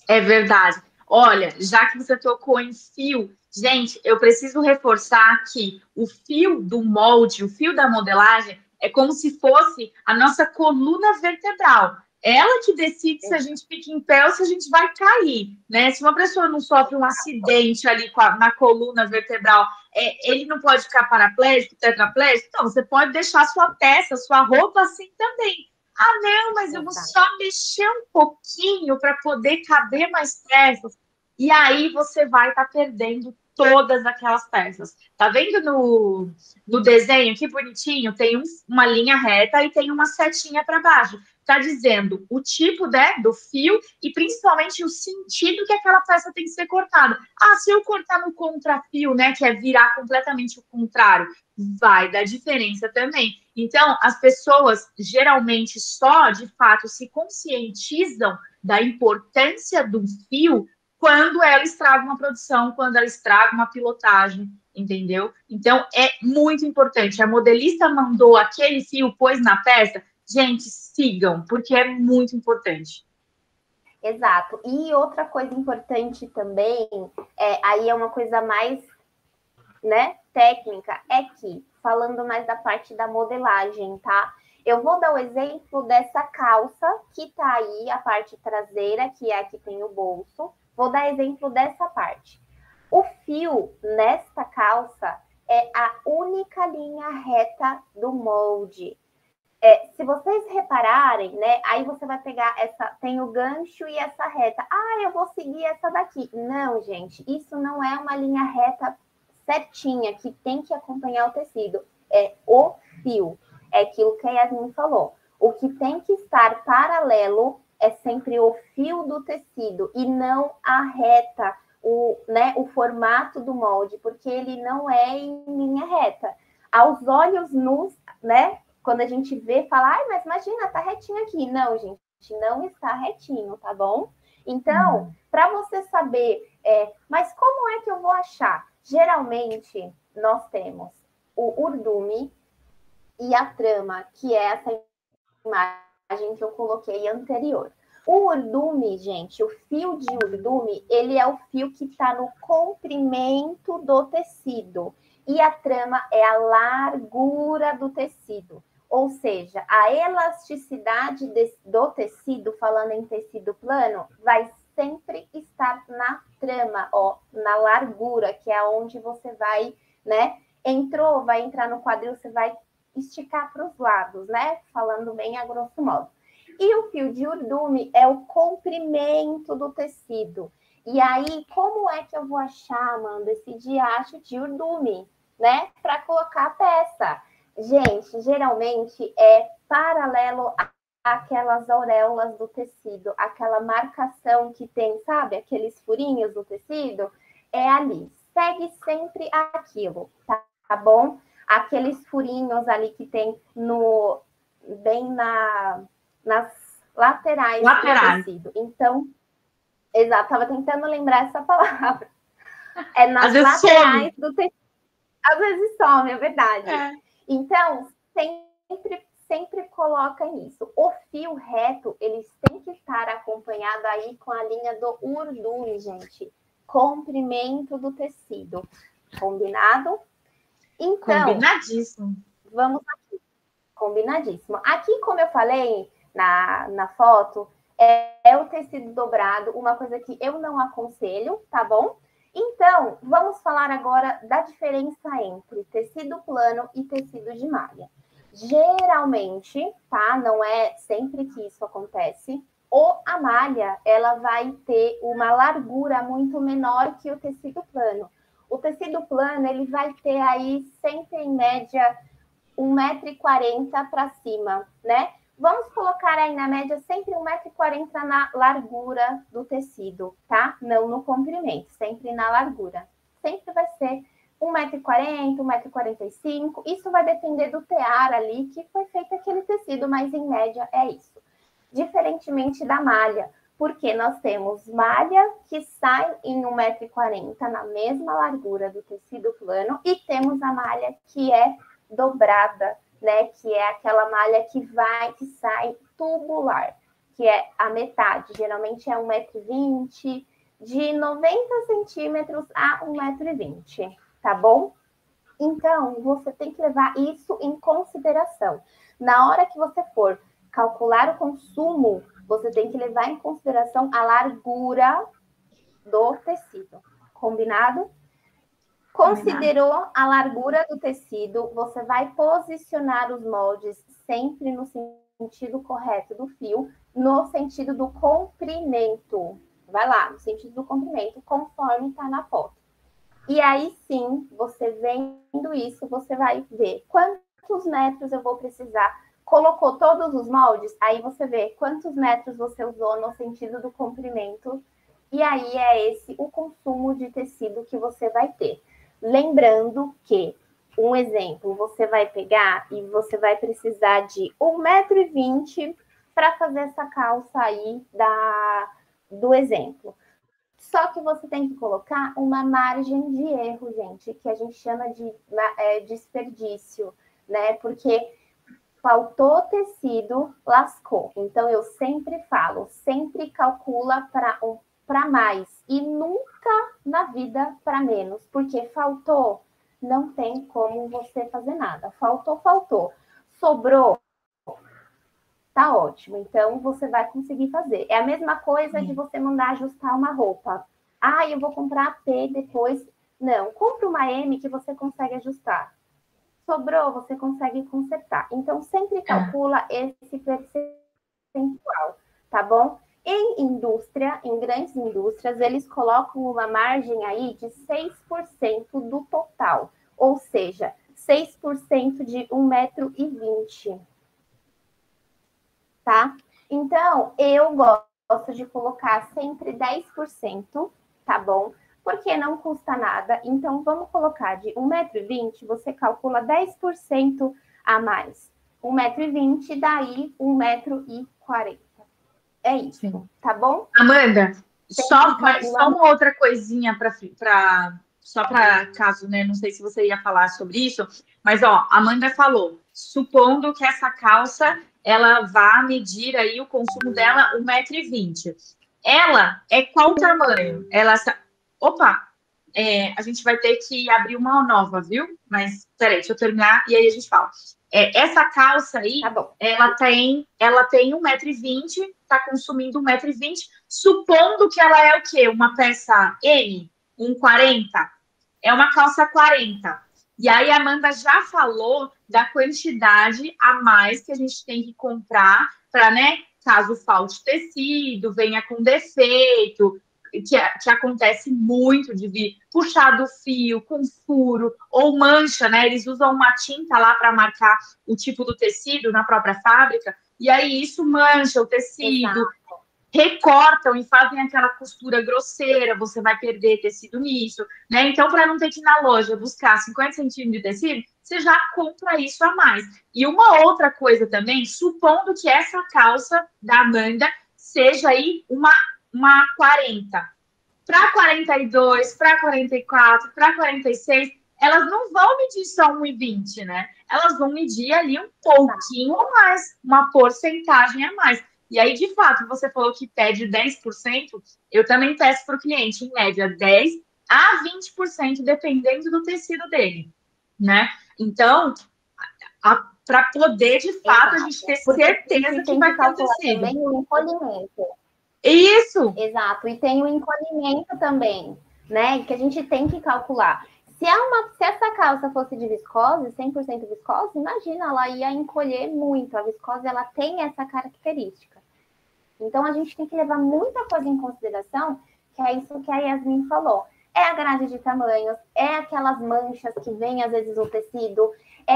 É verdade. Olha, já que você tocou em fio, gente, eu preciso reforçar que o fio do molde, o fio da modelagem, é como se fosse a nossa coluna vertebral. Ela que decide se a gente fica em pé ou se a gente vai cair, né? Se uma pessoa não sofre um acidente ali na coluna vertebral, ele não pode ficar paraplégico, tetraplégico? Então, você pode deixar sua peça, sua roupa assim também. Ah, não, mas eu vou só mexer um pouquinho para poder caber mais peças. E aí você vai estar perdendo todas aquelas peças. Tá vendo no desenho que bonitinho? Tem uma linha reta e tem uma setinha para baixo. Tá dizendo o tipo, né, do fio e principalmente o sentido que aquela peça tem que ser cortada. Ah, se eu cortar no contrafio, né, que é virar completamente o contrário, vai dar diferença também. Então, as pessoas geralmente só, de fato, se conscientizam da importância do fio quando ela estraga uma produção, quando ela estraga uma pilotagem, entendeu? Então, é muito importante. A modelista mandou aquele fio, pôs na peça, gente, sigam, porque é muito importante. Exato. E outra coisa importante também, aí é uma coisa mais, né, técnica, é que, falando mais da parte da modelagem, tá? Eu vou dar o exemplo dessa calça que tá aí, a parte traseira, que é a que tem o bolso. Vou dar exemplo dessa parte. O fio nesta calça é a única linha reta do molde. Se vocês repararem, né, aí você vai pegar tem o gancho e essa reta. Ah, eu vou seguir essa daqui. Não, gente, isso não é uma linha reta certinha, que tem que acompanhar o tecido. É o fio. É aquilo que a Yasmin falou. O que tem que estar paralelo é sempre o fio do tecido e não a reta, o formato do molde, porque ele não é em linha reta. Aos olhos nus, né? Quando a gente vê, fala, ai, mas imagina, tá retinho aqui. Não, gente, não está retinho, tá bom? Então, para você saber, mas como é que eu vou achar? Geralmente, nós temos o urdume e a trama, que é essa imagem que eu coloquei anterior. O urdume, gente, o fio de urdume, ele é o fio que está no comprimento do tecido. E a trama é a largura do tecido. Ou seja, a elasticidade do tecido, falando em tecido plano, vai sempre estar na trama, ó, na largura, que é onde você vai, né? Entrou, vai entrar no quadril, você vai esticar para os lados, né? Falando bem a grosso modo. E o fio de urdume é o comprimento do tecido. E aí, como é que eu vou achar, Amanda, esse diacho de urdume, né? Para colocar a peça. Gente, geralmente é paralelo àquelas auréolas do tecido, aquela marcação que tem, sabe? Aqueles furinhos do tecido, é ali. Segue sempre aquilo, tá bom? Aqueles furinhos ali que tem bem nas laterais do tecido. Então, exato, estava tentando lembrar essa palavra. É nas laterais do tecido. Às vezes some, é verdade. Então, sempre coloca nisso. O fio reto, ele tem que estar acompanhado aí com a linha do urdume, gente. Comprimento do tecido. Combinado? Então, combinadíssimo. Vamos aqui. Combinadíssimo. Aqui, como eu falei na foto, é o tecido dobrado, uma coisa que eu não aconselho, tá bom? Então, vamos falar agora da diferença entre tecido plano e tecido de malha. Geralmente, tá? Não é sempre que isso acontece. A malha, ela vai ter uma largura muito menor que o tecido plano. O tecido plano, ele vai ter aí sempre em média 1,40 m para cima, né? Vamos colocar aí na média sempre 1,40 m na largura do tecido, tá? Não no comprimento, sempre na largura. Sempre vai ser 1,40 m, 1,45 m. Isso vai depender do tear ali que foi feito aquele tecido, mas em média é isso. Diferentemente da malha, porque nós temos malha que sai em 1,40 m na mesma largura do tecido plano e temos a malha que é dobrada, né? Que é aquela malha que sai tubular, que é a metade, geralmente é 1,20 m, de 90 centímetros a 1,20 m, tá bom? Então, você tem que levar isso em consideração. Na hora que você for calcular o consumo, você tem que levar em consideração a largura do tecido. Combinado? Considerou a largura do tecido, você vai posicionar os moldes sempre no sentido correto do fio, no sentido do comprimento. Vai lá, no sentido do comprimento, conforme está na foto. E aí sim, você vendo isso, você vai ver quantos metros eu vou precisar. Colocou todos os moldes, aí você vê quantos metros você usou no sentido do comprimento. E aí é esse o consumo de tecido que você vai ter. Lembrando que, um exemplo, você vai pegar e você vai precisar de 1,20 m para fazer essa calça aí do exemplo. Só que você tem que colocar uma margem de erro, gente, que a gente chama de desperdício, né? Porque faltou tecido, lascou. Então, eu sempre falo, sempre calcula para mais e nunca na vida para menos, porque faltou, não tem como você fazer nada. Faltou. Sobrou, tá ótimo. Então, você vai conseguir fazer. É a mesma coisa de você mandar ajustar uma roupa. Ah, eu vou comprar a P depois. Não, compra uma M que você consegue ajustar. Sobrou, você consegue consertar. Então, sempre calcula esse percentual, tá bom? Em indústria, em grandes indústrias, eles colocam uma margem aí de 6% do total. Ou seja, 6% de 1,20 m. Tá? Então, eu gosto de colocar sempre 10%, tá bom? Porque não custa nada. Então, vamos colocar de 1,20 m, você calcula 10% a mais. 1,20 m, daí 1,40 m. É isso, sim. Tá bom? Amanda, só uma outra coisinha só para caso, né? Não sei se você ia falar sobre isso, mas ó, a Amanda falou, supondo que essa calça ela vá medir aí o consumo dela 1,20 m. Ela é qual tamanho? Opa! A gente vai ter que abrir uma nova, viu? Mas peraí, deixa eu terminar e aí a gente fala. Essa calça aí, tá ela tem 1,20 m, está consumindo 1,20 m, supondo que ela é o quê? Uma peça M, 1,40? É uma calça 40. E aí a Amanda já falou da quantidade a mais que a gente tem que comprar para, né, caso falte tecido, venha com defeito, que acontece muito de vir puxar do fio, com furo, ou mancha, né? Eles usam uma tinta lá para marcar o tipo do tecido na própria fábrica, e aí isso mancha o tecido, exato, recortam e fazem aquela costura grosseira, você vai perder tecido nisso, né? Então, para não ter que ir na loja buscar 50 centímetros de tecido, você já compra isso a mais. E uma outra coisa também, supondo que essa calça da Amanda seja aí uma 40. Para 42, para 44, para 46, elas não vão medir só 1,20, né? Elas vão medir ali um pouquinho a mais, uma porcentagem a mais. E aí, de fato, você falou que pede 10%, eu também peço para o cliente, em média, 10% a 20%, dependendo do tecido dele, né? Então, para poder, de fato, exato, a gente ter certeza que vai ter o tecido. Também o encolhimento. Isso! Exato, e tem o encolhimento também, né? Que a gente tem que calcular. Se essa calça fosse de viscose, 100% viscose, imagina, ela ia encolher muito. A viscose, ela tem essa característica. Então, a gente tem que levar muita coisa em consideração, que é isso que a Yasmin falou. É a grade de tamanhos, é aquelas manchas que vem, às vezes, o tecido, é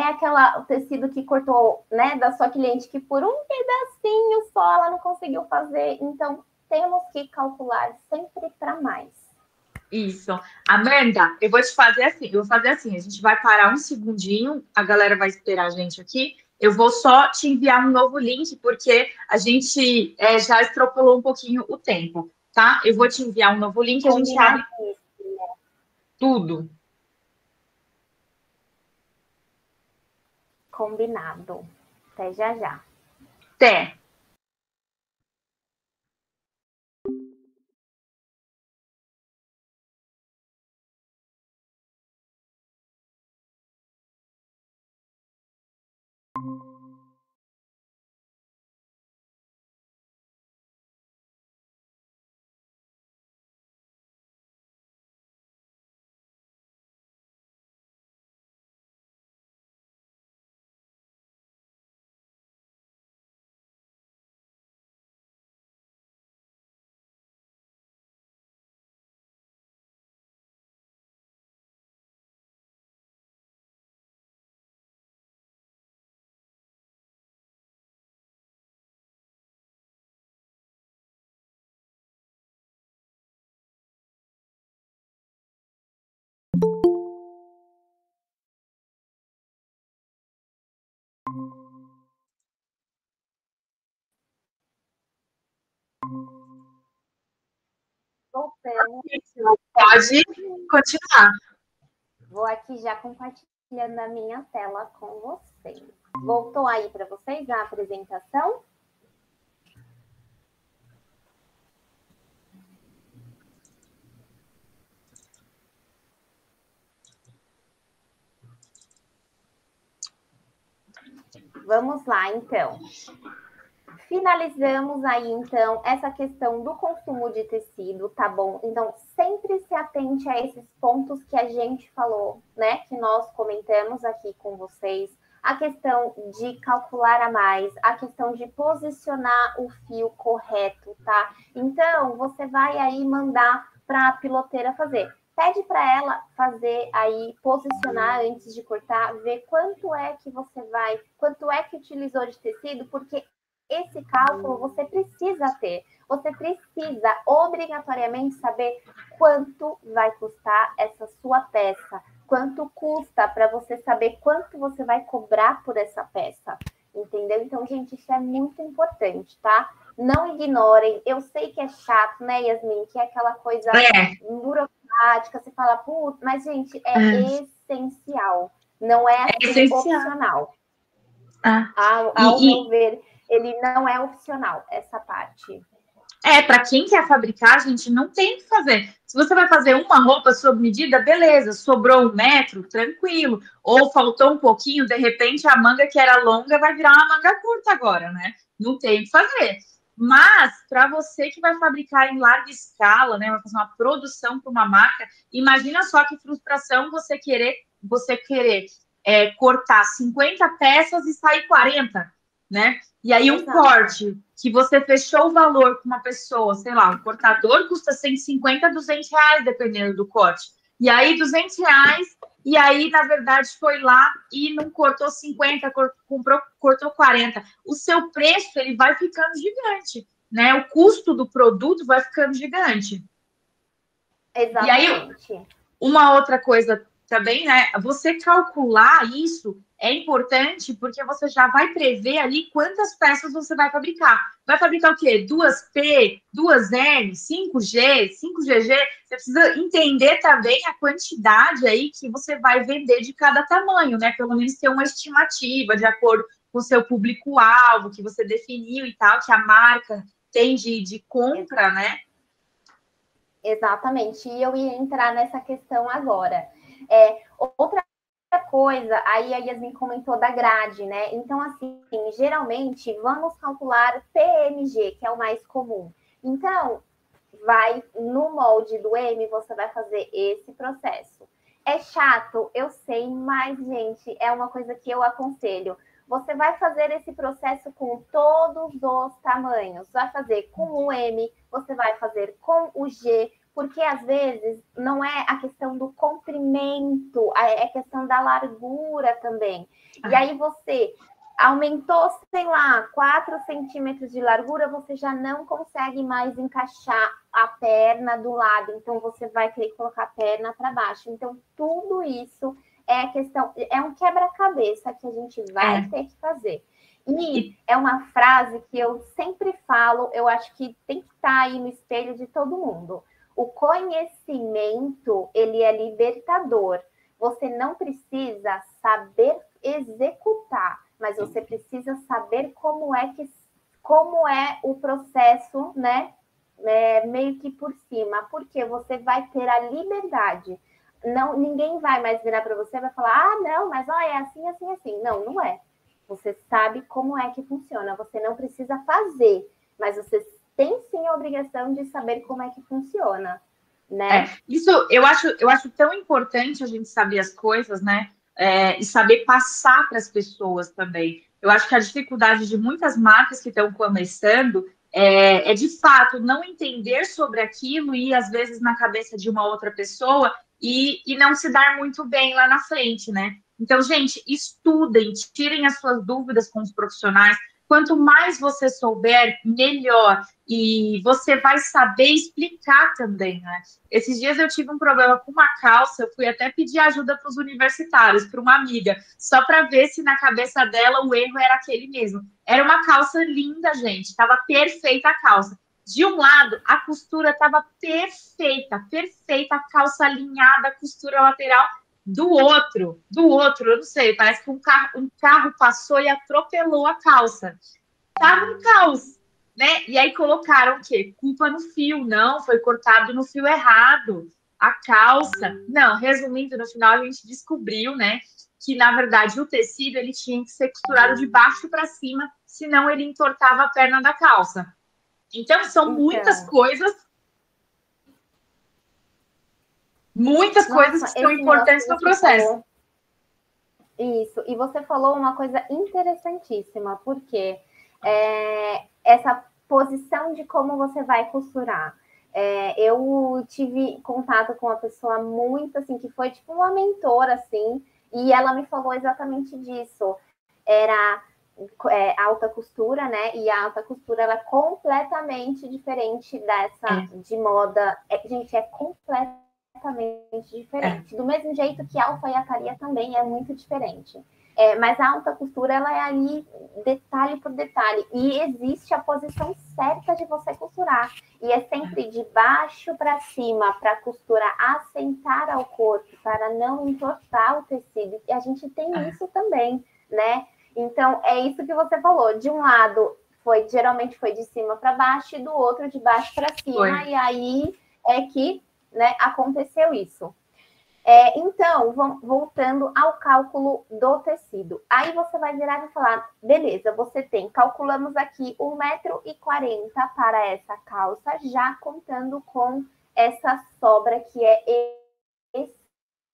o tecido que cortou, né, da sua cliente, que por um pedacinho só ela não conseguiu fazer. Então, temos que calcular sempre para mais. Isso. Amanda, eu vou fazer assim, a gente vai parar um segundinho, a galera vai esperar a gente aqui, eu vou só te enviar um novo link, porque a gente já extrapolou um pouquinho o tempo, tá? Eu vou te enviar um novo link e a gente abre tudo. Combinado. Até já já. Até. Voltamos. Pode continuar. Vou aqui já compartilhando a minha tela com vocês. Voltou aí para vocês a apresentação? Vamos lá, então. Finalizamos aí, então, essa questão do consumo de tecido, tá bom? Então, sempre se atente a esses pontos que a gente falou, né? Que nós comentamos aqui com vocês. A questão de calcular a mais, a questão de posicionar o fio correto, tá? Então, você vai aí mandar para a piloteira fazer. Pede para ela fazer aí, posicionar antes de cortar, ver quanto é que utilizou de tecido, porque esse cálculo você precisa ter. Você precisa obrigatoriamente saber quanto vai custar essa sua peça, quanto custa para você saber quanto você vai cobrar por essa peça. entendeu? Então, gente, isso é muito importante, tá? Não ignorem. Eu sei que é chato, né, Yasmin? Que é aquela coisa burocrática, você fala, putz, mas, gente, é essencial. Não é assim, essencial. Opcional. Ah. Ao meu ver, ele não é opcional, essa parte. Para quem quer fabricar, gente, não tem o que fazer. Se você vai fazer uma roupa sob medida, beleza, sobrou 1 metro, tranquilo. Ou faltou um pouquinho, de repente a manga que era longa vai virar uma manga curta agora, né? Não tem o que fazer. Mas, para você que vai fabricar em larga escala, né? Vai fazer uma produção para uma marca, imagina só que frustração você querer cortar 50 peças e sair 40, né? E aí um corte que você fechou o valor com uma pessoa, sei lá, um cortador custa 150, 200 reais, dependendo do corte. E aí 200 reais, e aí, na verdade, foi lá e não cortou 50, cortou 40. O seu preço, ele vai ficando gigante, né? O custo do produto vai ficando gigante. Exatamente. E aí, uma outra coisa também, né? Você calcular isso é importante porque você já vai prever ali quantas peças você vai fabricar. Vai fabricar o quê? 2P, 2M, 5G, 5GG? Você precisa entender também a quantidade aí que você vai vender de cada tamanho, né? Pelo menos ter uma estimativa de acordo com o seu público-alvo que você definiu e tal, que a marca tem de compra, né? Exatamente. E eu ia entrar nessa questão agora. Outra coisa, aí a Yasmin comentou da grade, né? Então, assim, geralmente, vamos calcular PMG, que é o mais comum. Então, vai no molde do M, você vai fazer esse processo. É chato, eu sei, mas, gente, é uma coisa que eu aconselho. Você vai fazer esse processo com todos os tamanhos. Vai fazer com o M, você vai fazer com o G, porque às vezes não é a questão do comprimento, é questão da largura também. E aí você aumentou, sei lá, 4 centímetros de largura, você já não consegue mais encaixar a perna do lado, então você vai querer colocar a perna para baixo. Então, tudo isso é questão, é um quebra-cabeça que a gente vai ter que fazer. E é uma frase que eu sempre falo, eu acho que tem que estar aí no espelho de todo mundo. O conhecimento, ele é libertador. Você não precisa saber executar, mas você precisa saber como é o processo, né? Meio que por cima, porque você vai ter a liberdade. Não, ninguém vai mais virar para você e vai falar, ah, não, mas ó, é assim, assim, assim. Não, não é. Você sabe como é que funciona. Você não precisa fazer, mas você tem sim a obrigação de saber como é que funciona, né? Isso eu acho tão importante a gente saber as coisas, né? E saber passar para as pessoas também. Eu acho que a dificuldade de muitas marcas que estão começando é de fato não entender sobre aquilo e às vezes na cabeça de uma outra pessoa e não se dar muito bem lá na frente, né? Então, gente, estudem, tirem as suas dúvidas com os profissionais. Quanto mais você souber, melhor. E você vai saber explicar também, né? Esses dias eu tive um problema com uma calça, eu fui até pedir ajuda para os universitários, para uma amiga, só para ver se na cabeça dela o erro era aquele mesmo. Era uma calça linda, gente, estava perfeita a calça. De um lado, a costura estava perfeita, perfeita, a calça alinhada, a costura lateral. Do outro, eu não sei, parece que um carro passou e atropelou a calça. Tava um caos, né? E aí colocaram o quê? Culpa no fio. Não, foi cortado no fio errado. A calça. Não, resumindo, no final a gente descobriu, né? Que, na verdade, o tecido ele tinha que ser costurado de baixo para cima, senão ele entortava a perna da calça. Então, são muitas coisas que são importantes no processo. Isso, e você falou uma coisa interessantíssima, porque essa posição de como você vai costurar. Eu tive contato com uma pessoa muito assim, que foi tipo uma mentora, assim, e ela me falou exatamente disso. Era alta costura, né? E a alta costura ela é completamente diferente dessa de moda. Gente, é completamente diferente. Do mesmo jeito que a alfaiataria também é muito diferente. Mas a alta costura, ela é ali detalhe por detalhe. E existe a posição certa de você costurar. E é sempre de baixo para cima, para a costura assentar ao corpo, para não entortar o tecido. E a gente tem isso também, né? Então, é isso que você falou. De um lado, geralmente foi de cima para baixo, e do outro, de baixo para cima. E aí é que, né, aconteceu isso. Então, voltando ao cálculo do tecido. Aí você vai virar e falar, beleza, você calculamos aqui 1,40 m para essa calça, já contando com essa sobra que é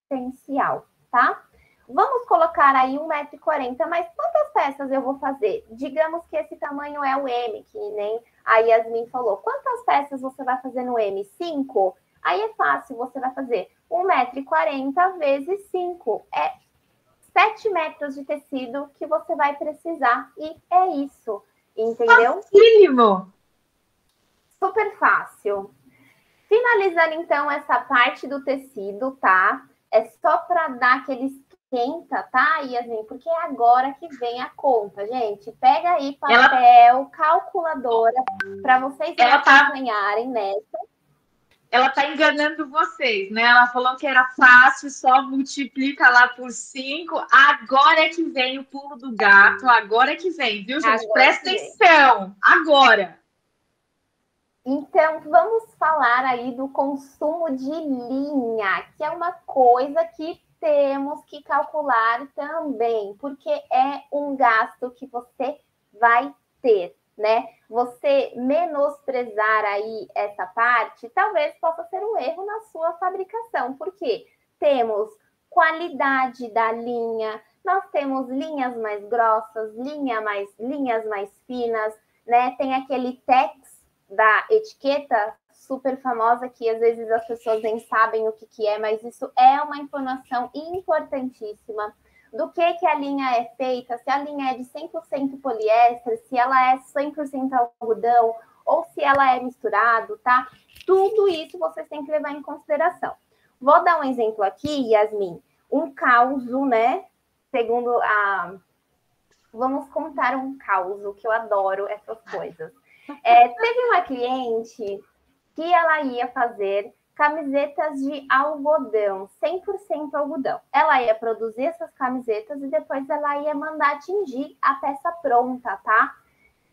essencial, tá? Vamos colocar aí 1,40 m, mas quantas peças eu vou fazer? Digamos que esse tamanho é o M, que nem a Yasmin falou. Quantas peças você vai fazer no M? 5? Aí é fácil, você vai fazer 1,40 m vezes 5. É 7 metros de tecido que você vai precisar. E é isso, entendeu? Facílimo! Super fácil. Finalizando, então, essa parte do tecido, tá? É só para dar aquele esquenta, tá, Yasmin? Porque é agora que vem a conta, gente. Pega aí papel, calculadora, para vocês acompanharem nessa. Ela tá enganando vocês, né? Ela falou que era fácil, só multiplica lá por 5. Agora é que vem o pulo do gato. Agora é que vem, viu, gente? Agora presta atenção. Agora. Então, vamos falar aí do consumo de linha, que é uma coisa que temos que calcular também, porque é um gasto que você vai ter, né? Você menosprezar aí essa parte, talvez possa ser um erro na sua fabricação, porque temos qualidade da linha, nós temos linhas mais grossas, linhas mais finas, né? Tem aquele tex da etiqueta super famosa, que às vezes as pessoas nem sabem o que é, mas isso é uma informação importantíssima do que a linha é feita, se a linha é de 100% poliéster, se ela é 100% algodão, ou se ela é misturado, tá? Tudo isso vocês têm que levar em consideração. Vou dar um exemplo aqui, Yasmin, um causo, né? Segundo a... Vamos contar um causo, que eu adoro essas coisas. Teve uma cliente que ela ia fazer camisetas de algodão, 100% algodão. Ela ia produzir essas camisetas e depois ela ia mandar tingir a peça pronta, tá?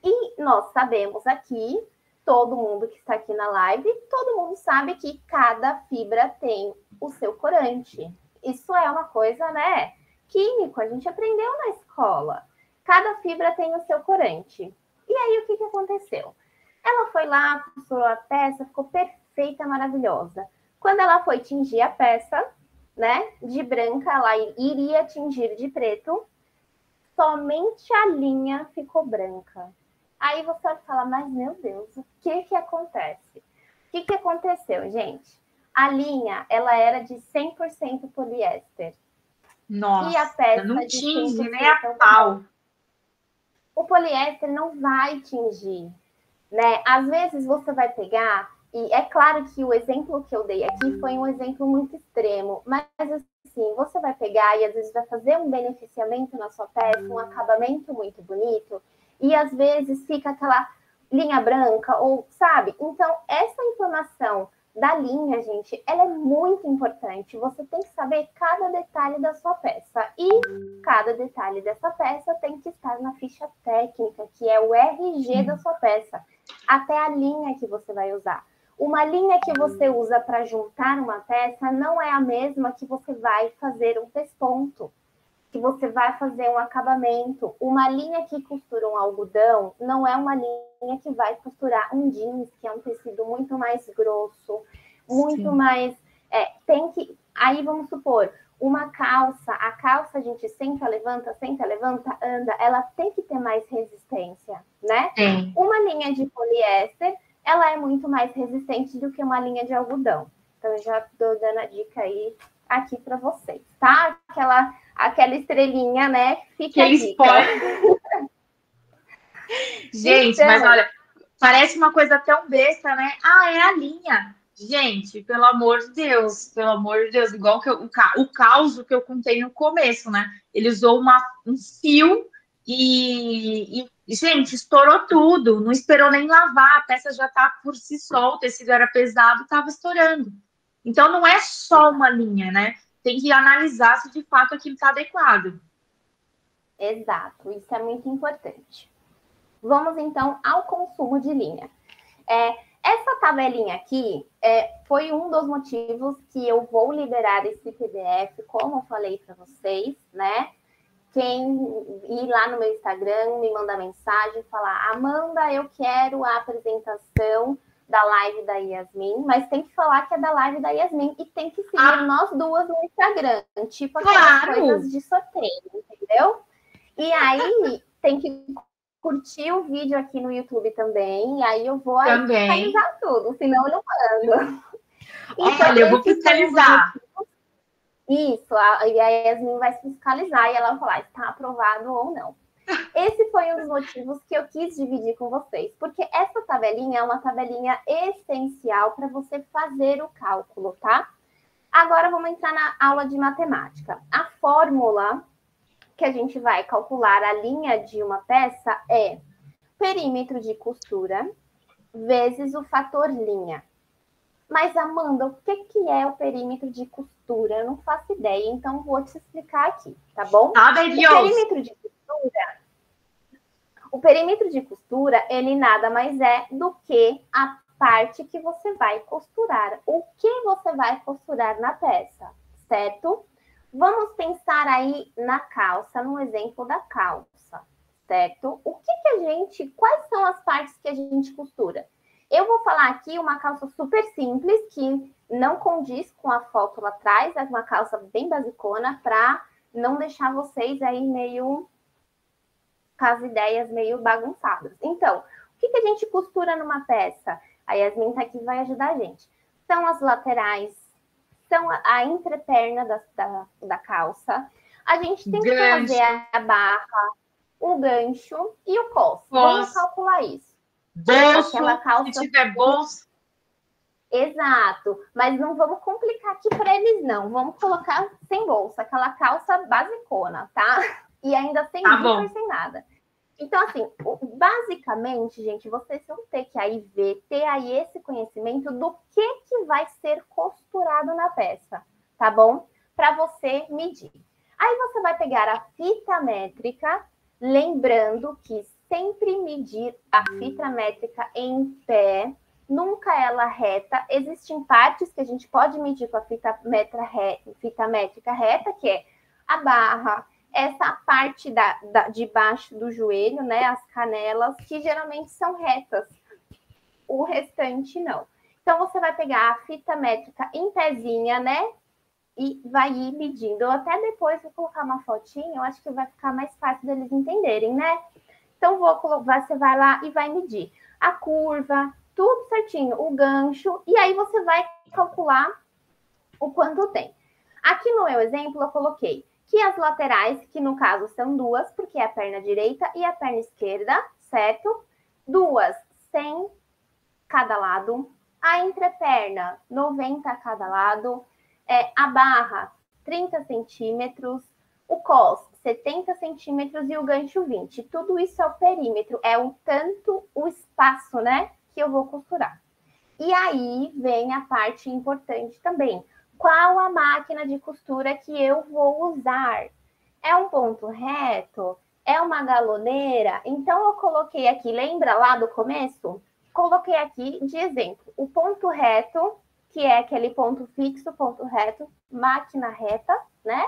E nós sabemos aqui, todo mundo que está aqui na live, todo mundo sabe que cada fibra tem o seu corante. Isso é uma coisa, né? Químico, a gente aprendeu na escola. Cada fibra tem o seu corante. E aí, o que aconteceu? Ela foi lá, costurou a peça, ficou perfeita, maravilhosa. Quando ela foi tingir a peça, né, de branca, ela iria tingir de preto, somente a linha ficou branca. Aí você vai falar, mas meu Deus, o que acontece? O que aconteceu, gente? A linha, ela era de 100% poliéster. Nossa, e a peça não de tinge 100% nem a pau. O poliéster não vai tingir, né? Às vezes você vai pegar, e é claro que o exemplo que eu dei aqui foi um exemplo muito extremo, mas assim, você vai pegar e às vezes vai fazer um beneficiamento na sua peça, um acabamento muito bonito, e às vezes fica aquela linha branca, ou sabe? Então, essa informação da linha, gente, ela é muito importante. Você tem que saber cada detalhe da sua peça. E cada detalhe dessa peça tem que estar na ficha técnica, que é o RG da sua peça. Até a linha que você vai usar. Uma linha que você usa para juntar uma peça não é a mesma que você vai fazer um pesponto, que você vai fazer um acabamento. Uma linha que costura um algodão não é uma linha que vai costurar um jeans, que é um tecido muito mais grosso, muito mais... tem que... Aí, vamos supor, uma calça, a calça a gente senta, levanta, anda, ela tem que ter mais resistência, né? Sim. Uma linha de poliéster, ela é muito mais resistente do que uma linha de algodão. Então, eu já estou dando a dica aí aqui para vocês, tá? Aquela estrelinha, né? Fica a dica. Gente, então... mas olha, parece uma coisa tão besta, né? Ah, é a linha. Gente, pelo amor de Deus, igual que o caos que eu contei no começo, né? Ele usou um fio Gente, estourou tudo, não esperou nem lavar, a peça já tá por si só, o tecido era pesado, estava estourando. Então, não é só uma linha, né? Tem que analisar se de fato aquilo está adequado. Exato, isso é muito importante. Vamos, então, ao consumo de linha. Essa tabelinha aqui foi um dos motivos que eu vou liberar esse PDF, como eu falei para vocês, né? Quem ir lá no meu Instagram, me mandar mensagem, falar, Amanda, eu quero a apresentação da live da Yasmin, mas tem que falar que é da live da Yasmin e tem que seguir nós duas no Instagram, tipo aquelas coisas de sorteio, entendeu? E aí tem que curtir o vídeo aqui no YouTube também, e aí eu vou fiscalizar tudo, senão eu não mando. Então, olha, eu vou fiscalizar. Isso, e a Yasmin vai fiscalizar e ela vai falar se está aprovado ou não. Esse foi um dos motivos que eu quis dividir com vocês, porque essa tabelinha é uma tabelinha essencial para você fazer o cálculo, tá? Agora vamos entrar na aula de matemática. A fórmula que a gente vai calcular a linha de uma peça é perímetro de costura vezes o fator linha. Mas, Amanda, o que é o perímetro de costura? Eu não faço ideia, então vou te explicar aqui, tá bom? O perímetro de costura, ele nada mais é do que a parte que você vai costurar. O que você vai costurar na peça, certo? Vamos pensar aí na calça, no exemplo da calça, certo? Quais são as partes que a gente costura? Eu vou falar aqui uma calça super simples, que não condiz com a foto lá atrás, é uma calça bem basicona, para não deixar vocês aí meio com as ideias meio bagunçadas. Então, o que a gente costura numa peça? A Yasmin tá aqui e vai ajudar a gente. São as laterais, são a entreperna da calça. A gente tem que fazer a barra, o gancho e o cos. Vamos calcular isso. Bolso, se tiver bolso. Exato, mas não vamos complicar aqui para eles, não. Vamos colocar sem bolsa, aquela calça basicona, tá? E ainda sem zíper, sem nada. Então, assim, basicamente, gente, vocês vão ter que aí ter aí esse conhecimento do que vai ser costurado na peça, tá bom? Para você medir. Aí você vai pegar a fita métrica, lembrando que sempre medir a fita métrica em pé, nunca ela reta. Existem partes que a gente pode medir com a fita métrica reta, que é a barra, essa parte de baixo do joelho, né? As canelas, que geralmente são retas. O restante não. Então, você vai pegar a fita métrica em pezinha, né? E vai ir medindo. Eu até depois vou colocar uma fotinha, eu acho que vai ficar mais fácil deles entenderem, né? Então, você vai lá e vai medir a curva, tudo certinho, o gancho, e aí você vai calcular o quanto tem. Aqui no meu exemplo, eu coloquei que as laterais, que no caso são duas, porque é a perna direita e a perna esquerda, certo? 2, 100 cada lado. A entreperna, 90 a cada lado. A barra, 30 centímetros. O cos, 70 centímetros e o gancho 20. Tudo isso é o perímetro, é o espaço, né, que eu vou costurar. E aí vem a parte importante também. Qual a máquina de costura que eu vou usar? É um ponto reto? É uma galoneira? Então, eu coloquei aqui, lembra lá do começo? Coloquei aqui de exemplo, o ponto reto, que é aquele ponto fixo, ponto reto, máquina reta, né?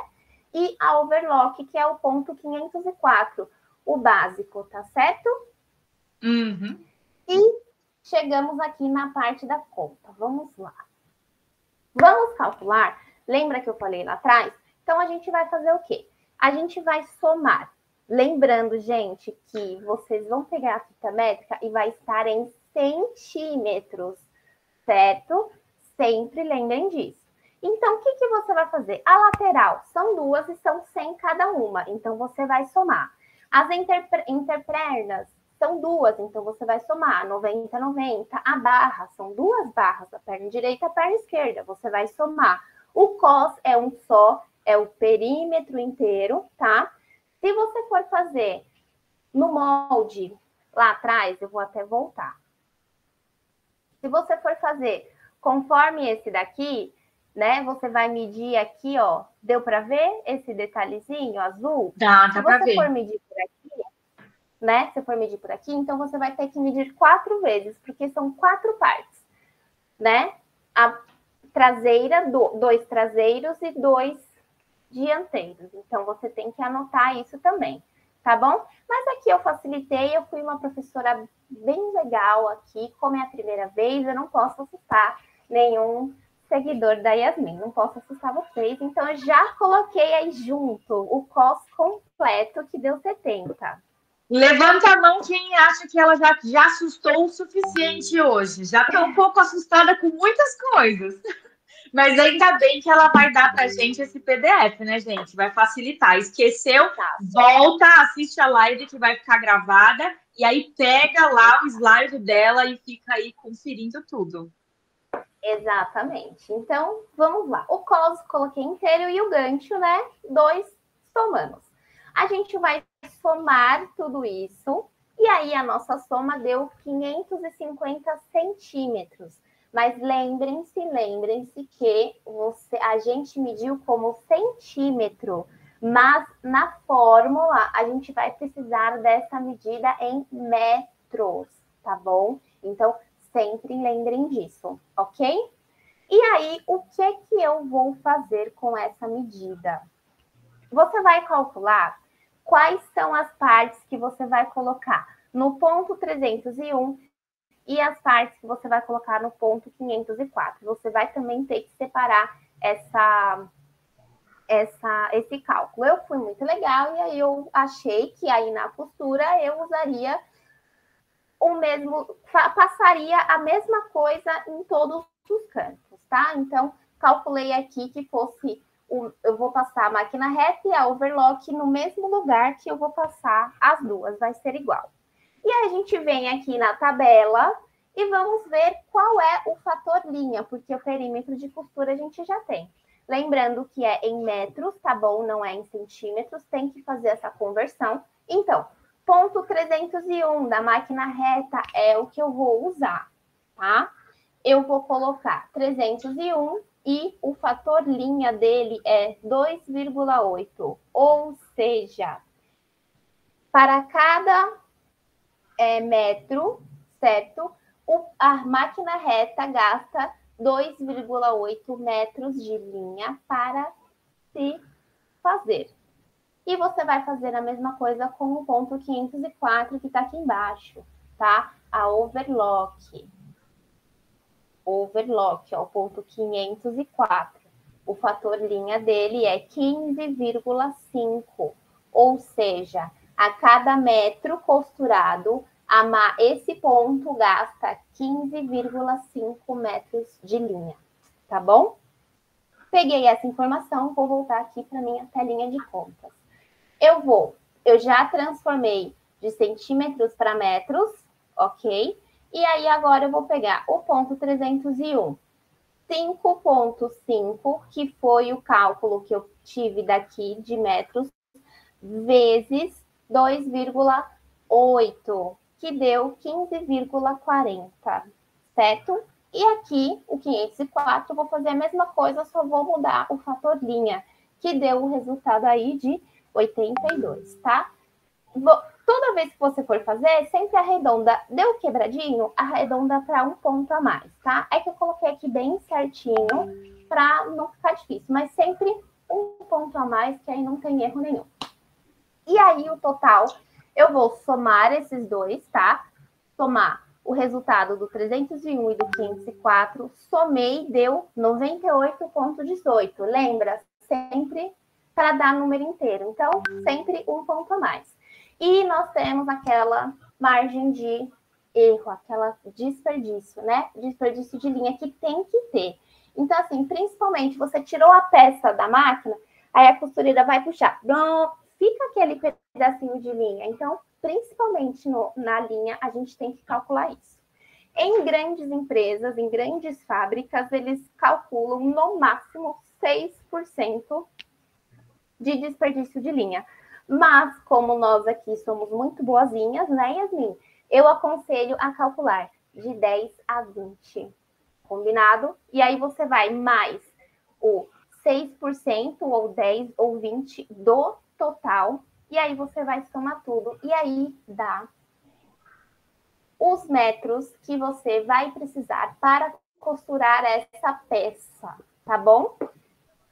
E a overlock, que é o ponto 504, o básico, tá certo? Uhum. E chegamos aqui na parte da conta. Vamos lá. Vamos calcular. Lembra que eu falei lá atrás? Então, a gente vai fazer o quê? A gente vai somar. Lembrando, gente, que vocês vão pegar a fita métrica e vai estar em centímetros, certo? Sempre lembrem disso. Então, o que você vai fazer? A lateral são duas e são 100 cada uma. Então, você vai somar. As interpernas são duas, então você vai somar 90, 90. A barra são duas barras, a perna direita e a perna esquerda. Você vai somar. O cos é um só, é o perímetro inteiro, tá? Se você for fazer No molde, lá atrás, eu vou até voltar. Se você for fazer conforme esse daqui, né? Você vai medir aqui, ó. Deu para ver esse detalhezinho azul? Dá para Se você for ver. medir por aqui, né? Se for medir por aqui, então você vai ter que medir 4 vezes, porque são 4 partes, né? A traseira, 2 traseiros e 2 dianteiros. Então você tem que anotar isso também, tá bom? Mas aqui eu facilitei, eu fui uma professora bem legal aqui, como é a primeira vez, eu não posso assustar nenhum seguidor da Yasmin, não posso assustar vocês, então eu já coloquei aí junto o COS completo, que deu 70. Levanta a mão quem acha que ela já assustou o suficiente hoje. Já estou um pouco assustada com muitas coisas. Mas ainda bem que ela vai dar para a gente esse PDF, né, gente? Vai facilitar. Esqueceu? Volta, assiste a live que vai ficar gravada. E aí pega lá o slide dela e fica aí conferindo tudo. Exatamente. Então, vamos lá. O cos coloquei inteiro e o gancho, né? 2 somamos. A gente vai somar tudo isso. E aí, a nossa soma deu 550 centímetros. Mas lembrem-se que a gente mediu como centímetro. Mas na fórmula, a gente vai precisar dessa medida em metros, tá bom? Então, sempre lembrem disso, ok? E aí, o que eu vou fazer com essa medida? Você vai calcular quais são as partes que você vai colocar no ponto 301 e as partes que você vai colocar no ponto 504. Você vai também ter que separar esse cálculo. Eu fui muito legal e aí eu achei que aí na costura eu usaria o mesmo, passaria a mesma coisa em todos os cantos, tá? Então, calculei aqui que fosse, eu vou passar a máquina reta e a overlock no mesmo lugar que eu vou passar as duas, vai ser igual. E aí a gente vem aqui na tabela e vamos ver qual é o fator linha, porque o perímetro de costura a gente já tem. Lembrando que é em metros, tá bom? Não é em centímetros, tem que fazer essa conversão. Então, ponto 301 da máquina reta é o que eu vou usar, tá? Eu vou colocar 301 e o fator linha dele é 2,8. Ou seja, para cada metro, certo? A máquina reta gasta 2,8 metros de linha para se fazer. E você vai fazer a mesma coisa com o ponto 504 que está aqui embaixo, tá? A overlock. Overlock, ó, o ponto 504. O fator linha dele é 15,5. Ou seja, a cada metro costurado, esse ponto gasta 15,5 metros de linha, tá bom? Peguei essa informação, vou voltar aqui para minha telinha de contas. Eu já transformei de centímetros para metros, ok? E aí agora eu vou pegar o ponto 301. 5,5, que foi o cálculo que eu tive daqui de metros, vezes 2,8, que deu 15,40, certo? E aqui, o 504, eu vou fazer a mesma coisa, só vou mudar o fator linha, que deu o resultado aí de 82, tá? Toda vez que você for fazer, sempre arredonda. Deu quebradinho? Arredonda para um ponto a mais, tá? É que eu coloquei aqui bem certinho para não ficar difícil, mas sempre um ponto a mais, que aí não tem erro nenhum. E aí, o total, eu vou somar esses dois, tá? Somar o resultado do 301 e do 504, somei, deu 98,18. Lembra? Sempre para dar número inteiro. Então, sempre um ponto a mais. E nós temos aquela margem de erro, aquela desperdício, né? Desperdício de linha que tem que ter. Então, assim, principalmente, você tirou a peça da máquina, aí a costureira vai puxar. Fica aquele pedacinho de linha. Então, principalmente na linha, a gente tem que calcular isso. Em grandes empresas, em grandes fábricas, eles calculam no máximo 6% de desperdício de linha. Mas, como nós aqui somos muito boazinhas, né, Yasmin? Eu aconselho a calcular de 10 a 20. Combinado? E aí você vai mais o 6% ou 10 ou 20 do total. E aí você vai somar tudo. E aí dá os metros que você vai precisar para costurar essa peça, tá bom?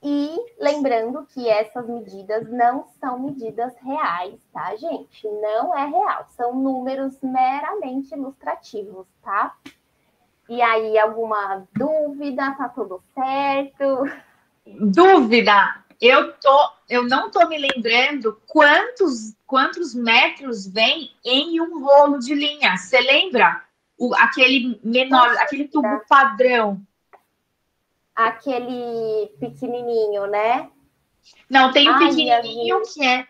E lembrando que essas medidas não são medidas reais, tá, gente? Não é real, são números meramente ilustrativos, tá? E aí, alguma dúvida? Tá tudo certo? Dúvida. Eu não tô me lembrando quantos metros vem em um rolo de linha. Você lembra? Aquele menor, aquele tubo padrão. Aquele pequenininho, né? Não, tem o pequenininho que é.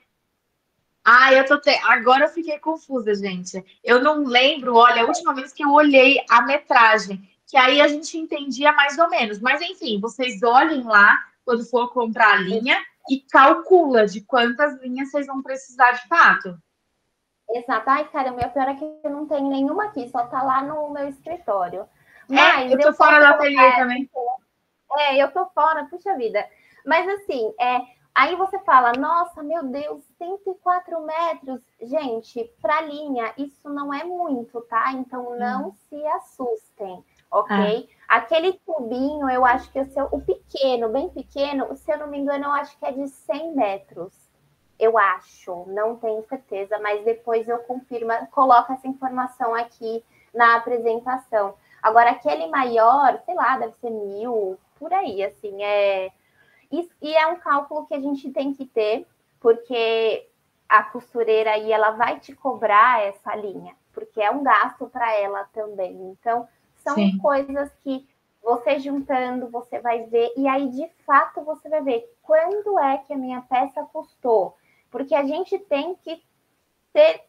Ah, agora eu fiquei confusa, gente. Eu não lembro, olha, a última vez que eu olhei a metragem, que aí a gente entendia mais ou menos. Mas enfim, vocês olhem lá quando for comprar a linha e calcula de quantas linhas vocês vão precisar de fato. Exato. Ai, cara, o meu pior é que eu não tenho nenhuma aqui, só tá lá no meu escritório. Mas eu tô fora do ateliê também. Eu tô fora, puxa vida. Mas assim, aí você fala, nossa, meu Deus, 104 metros. Gente, para linha, isso não é muito, tá? Então não se assustem, ok? Aquele tubinho, eu acho que o pequeno, bem pequeno, se eu não me engano, eu acho que é de 100 metros. Eu acho, não tenho certeza, mas depois eu confirmo, coloco essa informação aqui na apresentação. Agora, aquele maior, sei lá, deve ser 1.000, por aí, assim, E é um cálculo que a gente tem que ter, porque a costureira aí, ela vai te cobrar essa linha, porque é um gasto para ela também. Então, são coisas que você juntando, você vai ver, e aí, de fato, você vai ver quando é que a minha peça custou. Porque a gente tem que ter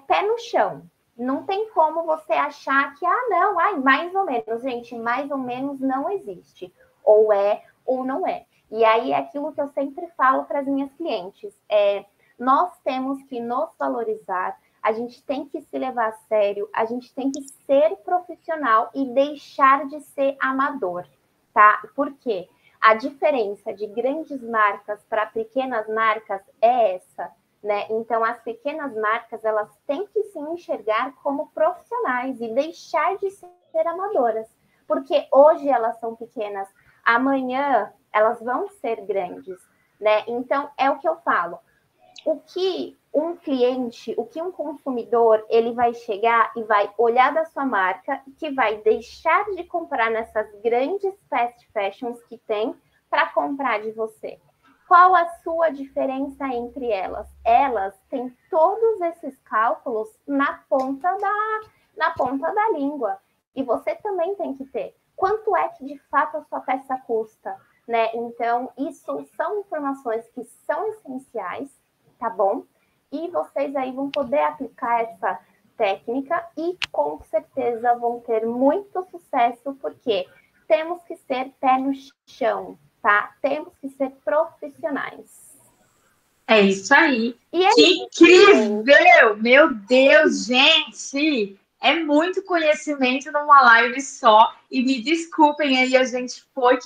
pé no chão. Não tem como você achar que, não, mais ou menos. Gente, mais ou menos não existe. Ou é ou não é. E aí é aquilo que eu sempre falo para as minhas clientes. Nós temos que nos valorizar, a gente tem que se levar a sério, a gente tem que ser profissional e deixar de ser amador, tá? Por quê? A diferença de grandes marcas para pequenas marcas é essa, né? Então, as pequenas marcas, elas têm que se enxergar como profissionais e deixar de ser amadoras. Porque hoje elas são pequenas, amanhã elas vão ser grandes, né? Então, é o que eu falo. O que um cliente, o que um consumidor, ele vai chegar e vai olhar da sua marca, que vai deixar de comprar nessas grandes fast fashions que tem para comprar de você. Qual a sua diferença entre elas? Elas têm todos esses cálculos na ponta da língua. E você também tem que ter. Quanto é que de fato a sua peça custa? Né? Então, isso são informações que são essenciais, tá bom? E vocês aí vão poder aplicar essa técnica e com certeza vão ter muito sucesso, porque temos que ser pé no chão, tá? Temos que ser profissionais. É isso aí. Que incrível! Meu Deus, gente! É muito conhecimento numa live só. E me desculpem aí, a gente foi,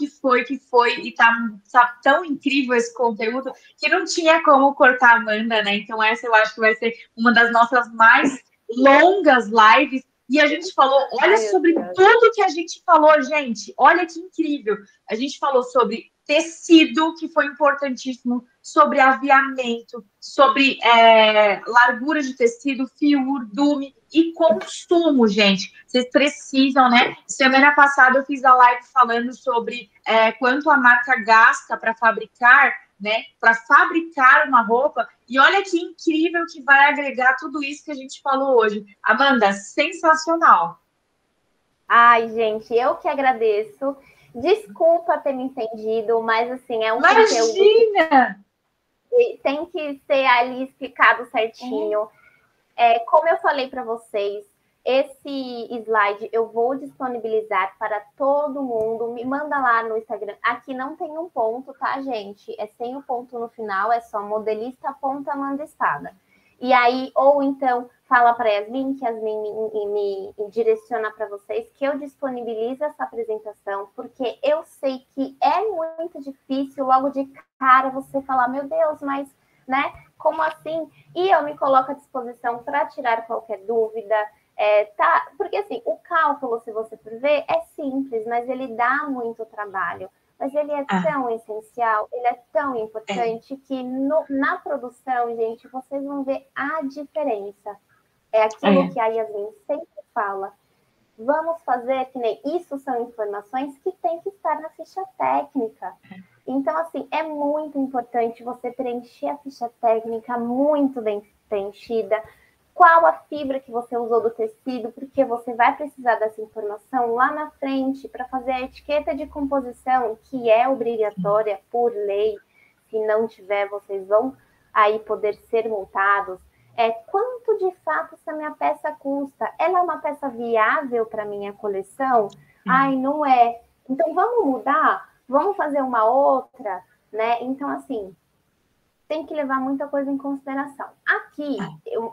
e tá tão incrível esse conteúdo que não tinha como cortar a Amanda, né? Então, essa eu acho que vai ser uma das nossas mais longas lives. E a gente falou, olha sobre tudo que a gente falou, gente. Olha que incrível. A gente falou sobre tecido, que foi importantíssimo, sobre aviamento, sobre largura de tecido, fio, dume e consumo, gente. Vocês precisam, né? Semana passada eu fiz a live falando sobre quanto a marca gasta para fabricar, né? Para fabricar uma roupa. E olha que incrível que vai agregar tudo isso que a gente falou hoje. Amanda, sensacional. Ai, gente, eu que agradeço. Desculpa ter me entendido, mas assim, é um conteúdo que tem que ser ali explicado certinho. Como eu falei para vocês, Esse slide eu vou disponibilizar para todo mundo. Me manda lá no Instagram. Aqui não tem um ponto, tá, gente? É sem o ponto no final, é só modelista ponta Amanda Espada. E aí, ou então, fala para Yasmin, que Yasmin me direciona para vocês, que eu disponibilizo essa apresentação, porque eu sei que é muito difícil logo de cara você falar, meu Deus, mas, né, como assim? E eu me coloco à disposição para tirar qualquer dúvida. Tá, porque assim, o cálculo, se você for ver, é simples, mas ele dá muito trabalho. Mas ele é tão essencial, ele é tão importante que na produção, gente, vocês vão ver a diferença. É aquilo que a Yasmin sempre fala. Vamos fazer que nem isso são informações que tem que estar na ficha técnica. Então, assim, é muito importante você preencher a ficha técnica muito bem preenchida. Qual a fibra que você usou do tecido, porque você vai precisar dessa informação lá na frente para fazer a etiqueta de composição, que é obrigatória por lei. Se não tiver, vocês vão aí poder ser multados. Quanto de fato essa minha peça custa? Ela é uma peça viável para minha coleção? Ai, não é. Então, vamos mudar? Vamos fazer uma outra? Né? Então, assim, tem que levar muita coisa em consideração. Aqui,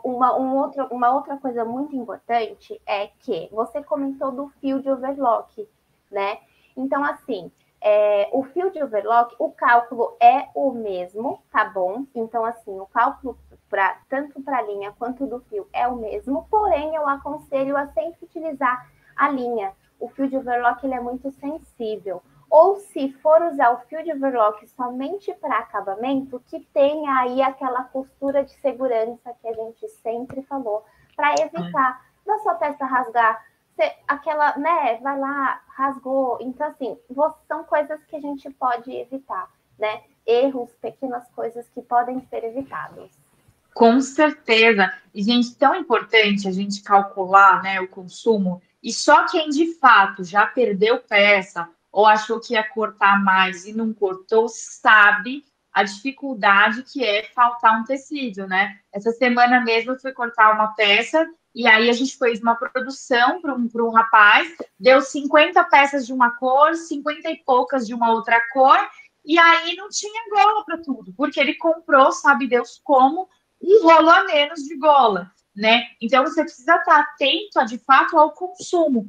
uma outra coisa muito importante é que você comentou do fio de overlock, né? Então, assim, o fio de overlock, o cálculo é o mesmo, tá bom? Então, assim, o cálculo tanto para a linha quanto do fio é o mesmo, porém, eu aconselho a sempre utilizar a linha. O fio de overlock, ele é muito sensível. Ou se for usar o fio de overlock somente para acabamento, que tenha aí aquela costura de segurança que a gente sempre falou, para evitar da sua peça rasgar, aquela, né, vai lá, rasgou. Então, assim, são coisas que a gente pode evitar, né? Erros, pequenas coisas que podem ser evitados. Com certeza. E, gente, tão importante a gente calcular, né, o consumo. E só quem de fato já perdeu peça ou achou que ia cortar mais e não cortou, sabe a dificuldade que é faltar um tecido, né? Essa semana mesmo eu fui cortar uma peça e aí a gente fez uma produção para um rapaz, deu 50 peças de uma cor, 50 e poucas de uma outra cor, e aí não tinha gola para tudo, porque ele comprou, sabe Deus como, um rolo a menos de gola, né? Então você precisa estar atento, de fato, ao consumo,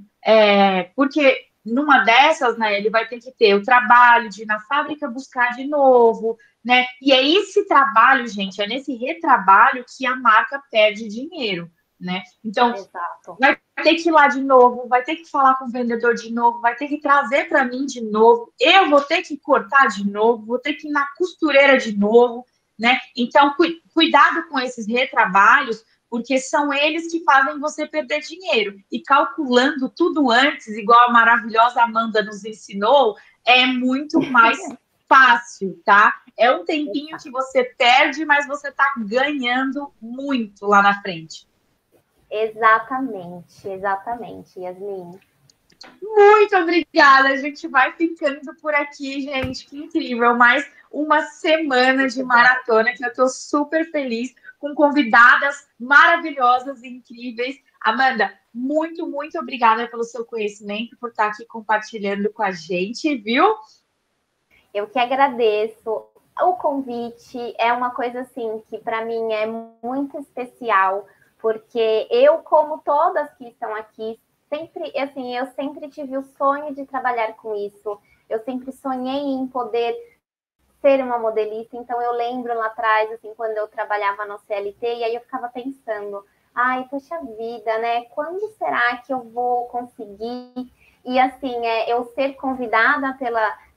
porque numa dessas, né, ele vai ter que ter o trabalho de ir na fábrica buscar de novo, né? E é esse trabalho, gente, é nesse retrabalho que a marca perde dinheiro, né? Então, exato, vai ter que ir lá de novo, vai ter que falar com o vendedor de novo, vai ter que trazer para mim de novo, eu vou ter que cortar de novo, vou ter que ir na costureira de novo, né? Então, cuidado com esses retrabalhos, porque são eles que fazem você perder dinheiro. E calculando tudo antes, igual a maravilhosa Amanda nos ensinou, é muito mais fácil, tá? É um tempinho que você perde, mas você está ganhando muito lá na frente. Exatamente, Yasmin. Muito obrigada. A gente vai ficando por aqui, gente. Que incrível. Mais uma semana de maratona que eu estou super feliz, com convidadas maravilhosas e incríveis. Amanda, muito, muito obrigada pelo seu conhecimento, por estar aqui compartilhando com a gente, viu? Eu que agradeço. O convite é uma coisa assim que para mim é muito especial, porque eu, como todas que estão aqui, sempre, assim, eu sempre tive o sonho de trabalhar com isso. Eu sempre sonhei em poder ser uma modelista, então eu lembro lá atrás, assim, quando eu trabalhava no CLT, e aí eu ficava pensando, ai, poxa vida, né? Quando será que eu vou conseguir? E assim, eu ser convidada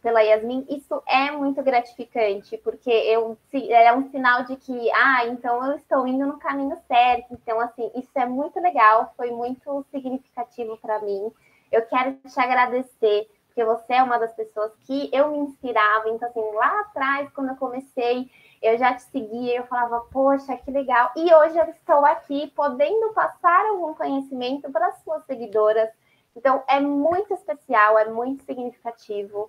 pela Yasmin, isso é muito gratificante, porque é um sinal de que, então eu estou indo no caminho certo. Então, assim, isso é muito legal, foi muito significativo para mim. Eu quero te agradecer, porque você é uma das pessoas que eu me inspirava. Então, assim, lá atrás, quando eu comecei, eu já te seguia, eu falava, poxa, que legal. E hoje eu estou aqui podendo passar algum conhecimento para as suas seguidoras. Então, é muito especial, é muito significativo.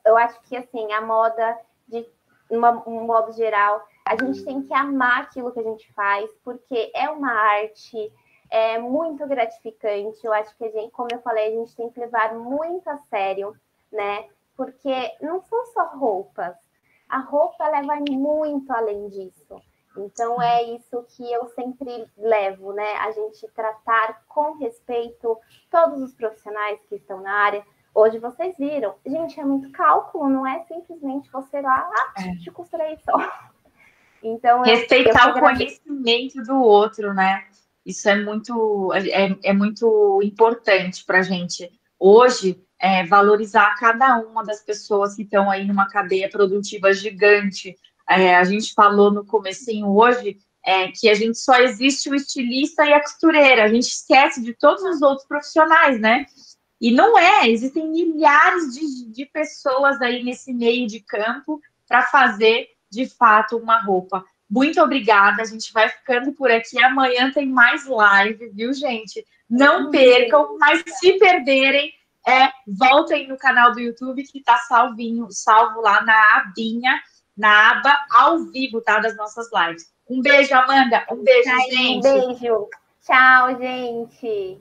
Eu acho que, assim, a moda, de um modo geral, a gente tem que amar aquilo que a gente faz, porque é uma arte, é muito gratificante. Eu acho que a gente, como eu falei, a gente tem que levar muito a sério, né? Porque não são só roupas. A roupa leva muito além disso. Então, é isso que eu sempre levo, né? A gente tratar com respeito todos os profissionais que estão na área. Hoje vocês viram, gente, é muito cálculo, não é simplesmente você lá, te costurei só. Então, respeitar o conhecimento do outro, né? Isso é muito importante para a gente. Hoje, valorizar cada uma das pessoas que estão aí numa cadeia produtiva gigante. A gente falou no comecinho hoje que a gente só existe o estilista e a costureira. A gente esquece de todos os outros profissionais, né? E não existem milhares de pessoas aí nesse meio de campo para fazer, de fato, uma roupa. Muito obrigada, a gente vai ficando por aqui. Amanhã tem mais live, viu, gente? Não percam, mas se perderem, voltem no canal do YouTube que está salvo lá na abinha, na aba ao vivo, tá? Das nossas lives. Um beijo, Amanda. Um beijo, gente. Um beijo. Tchau, gente.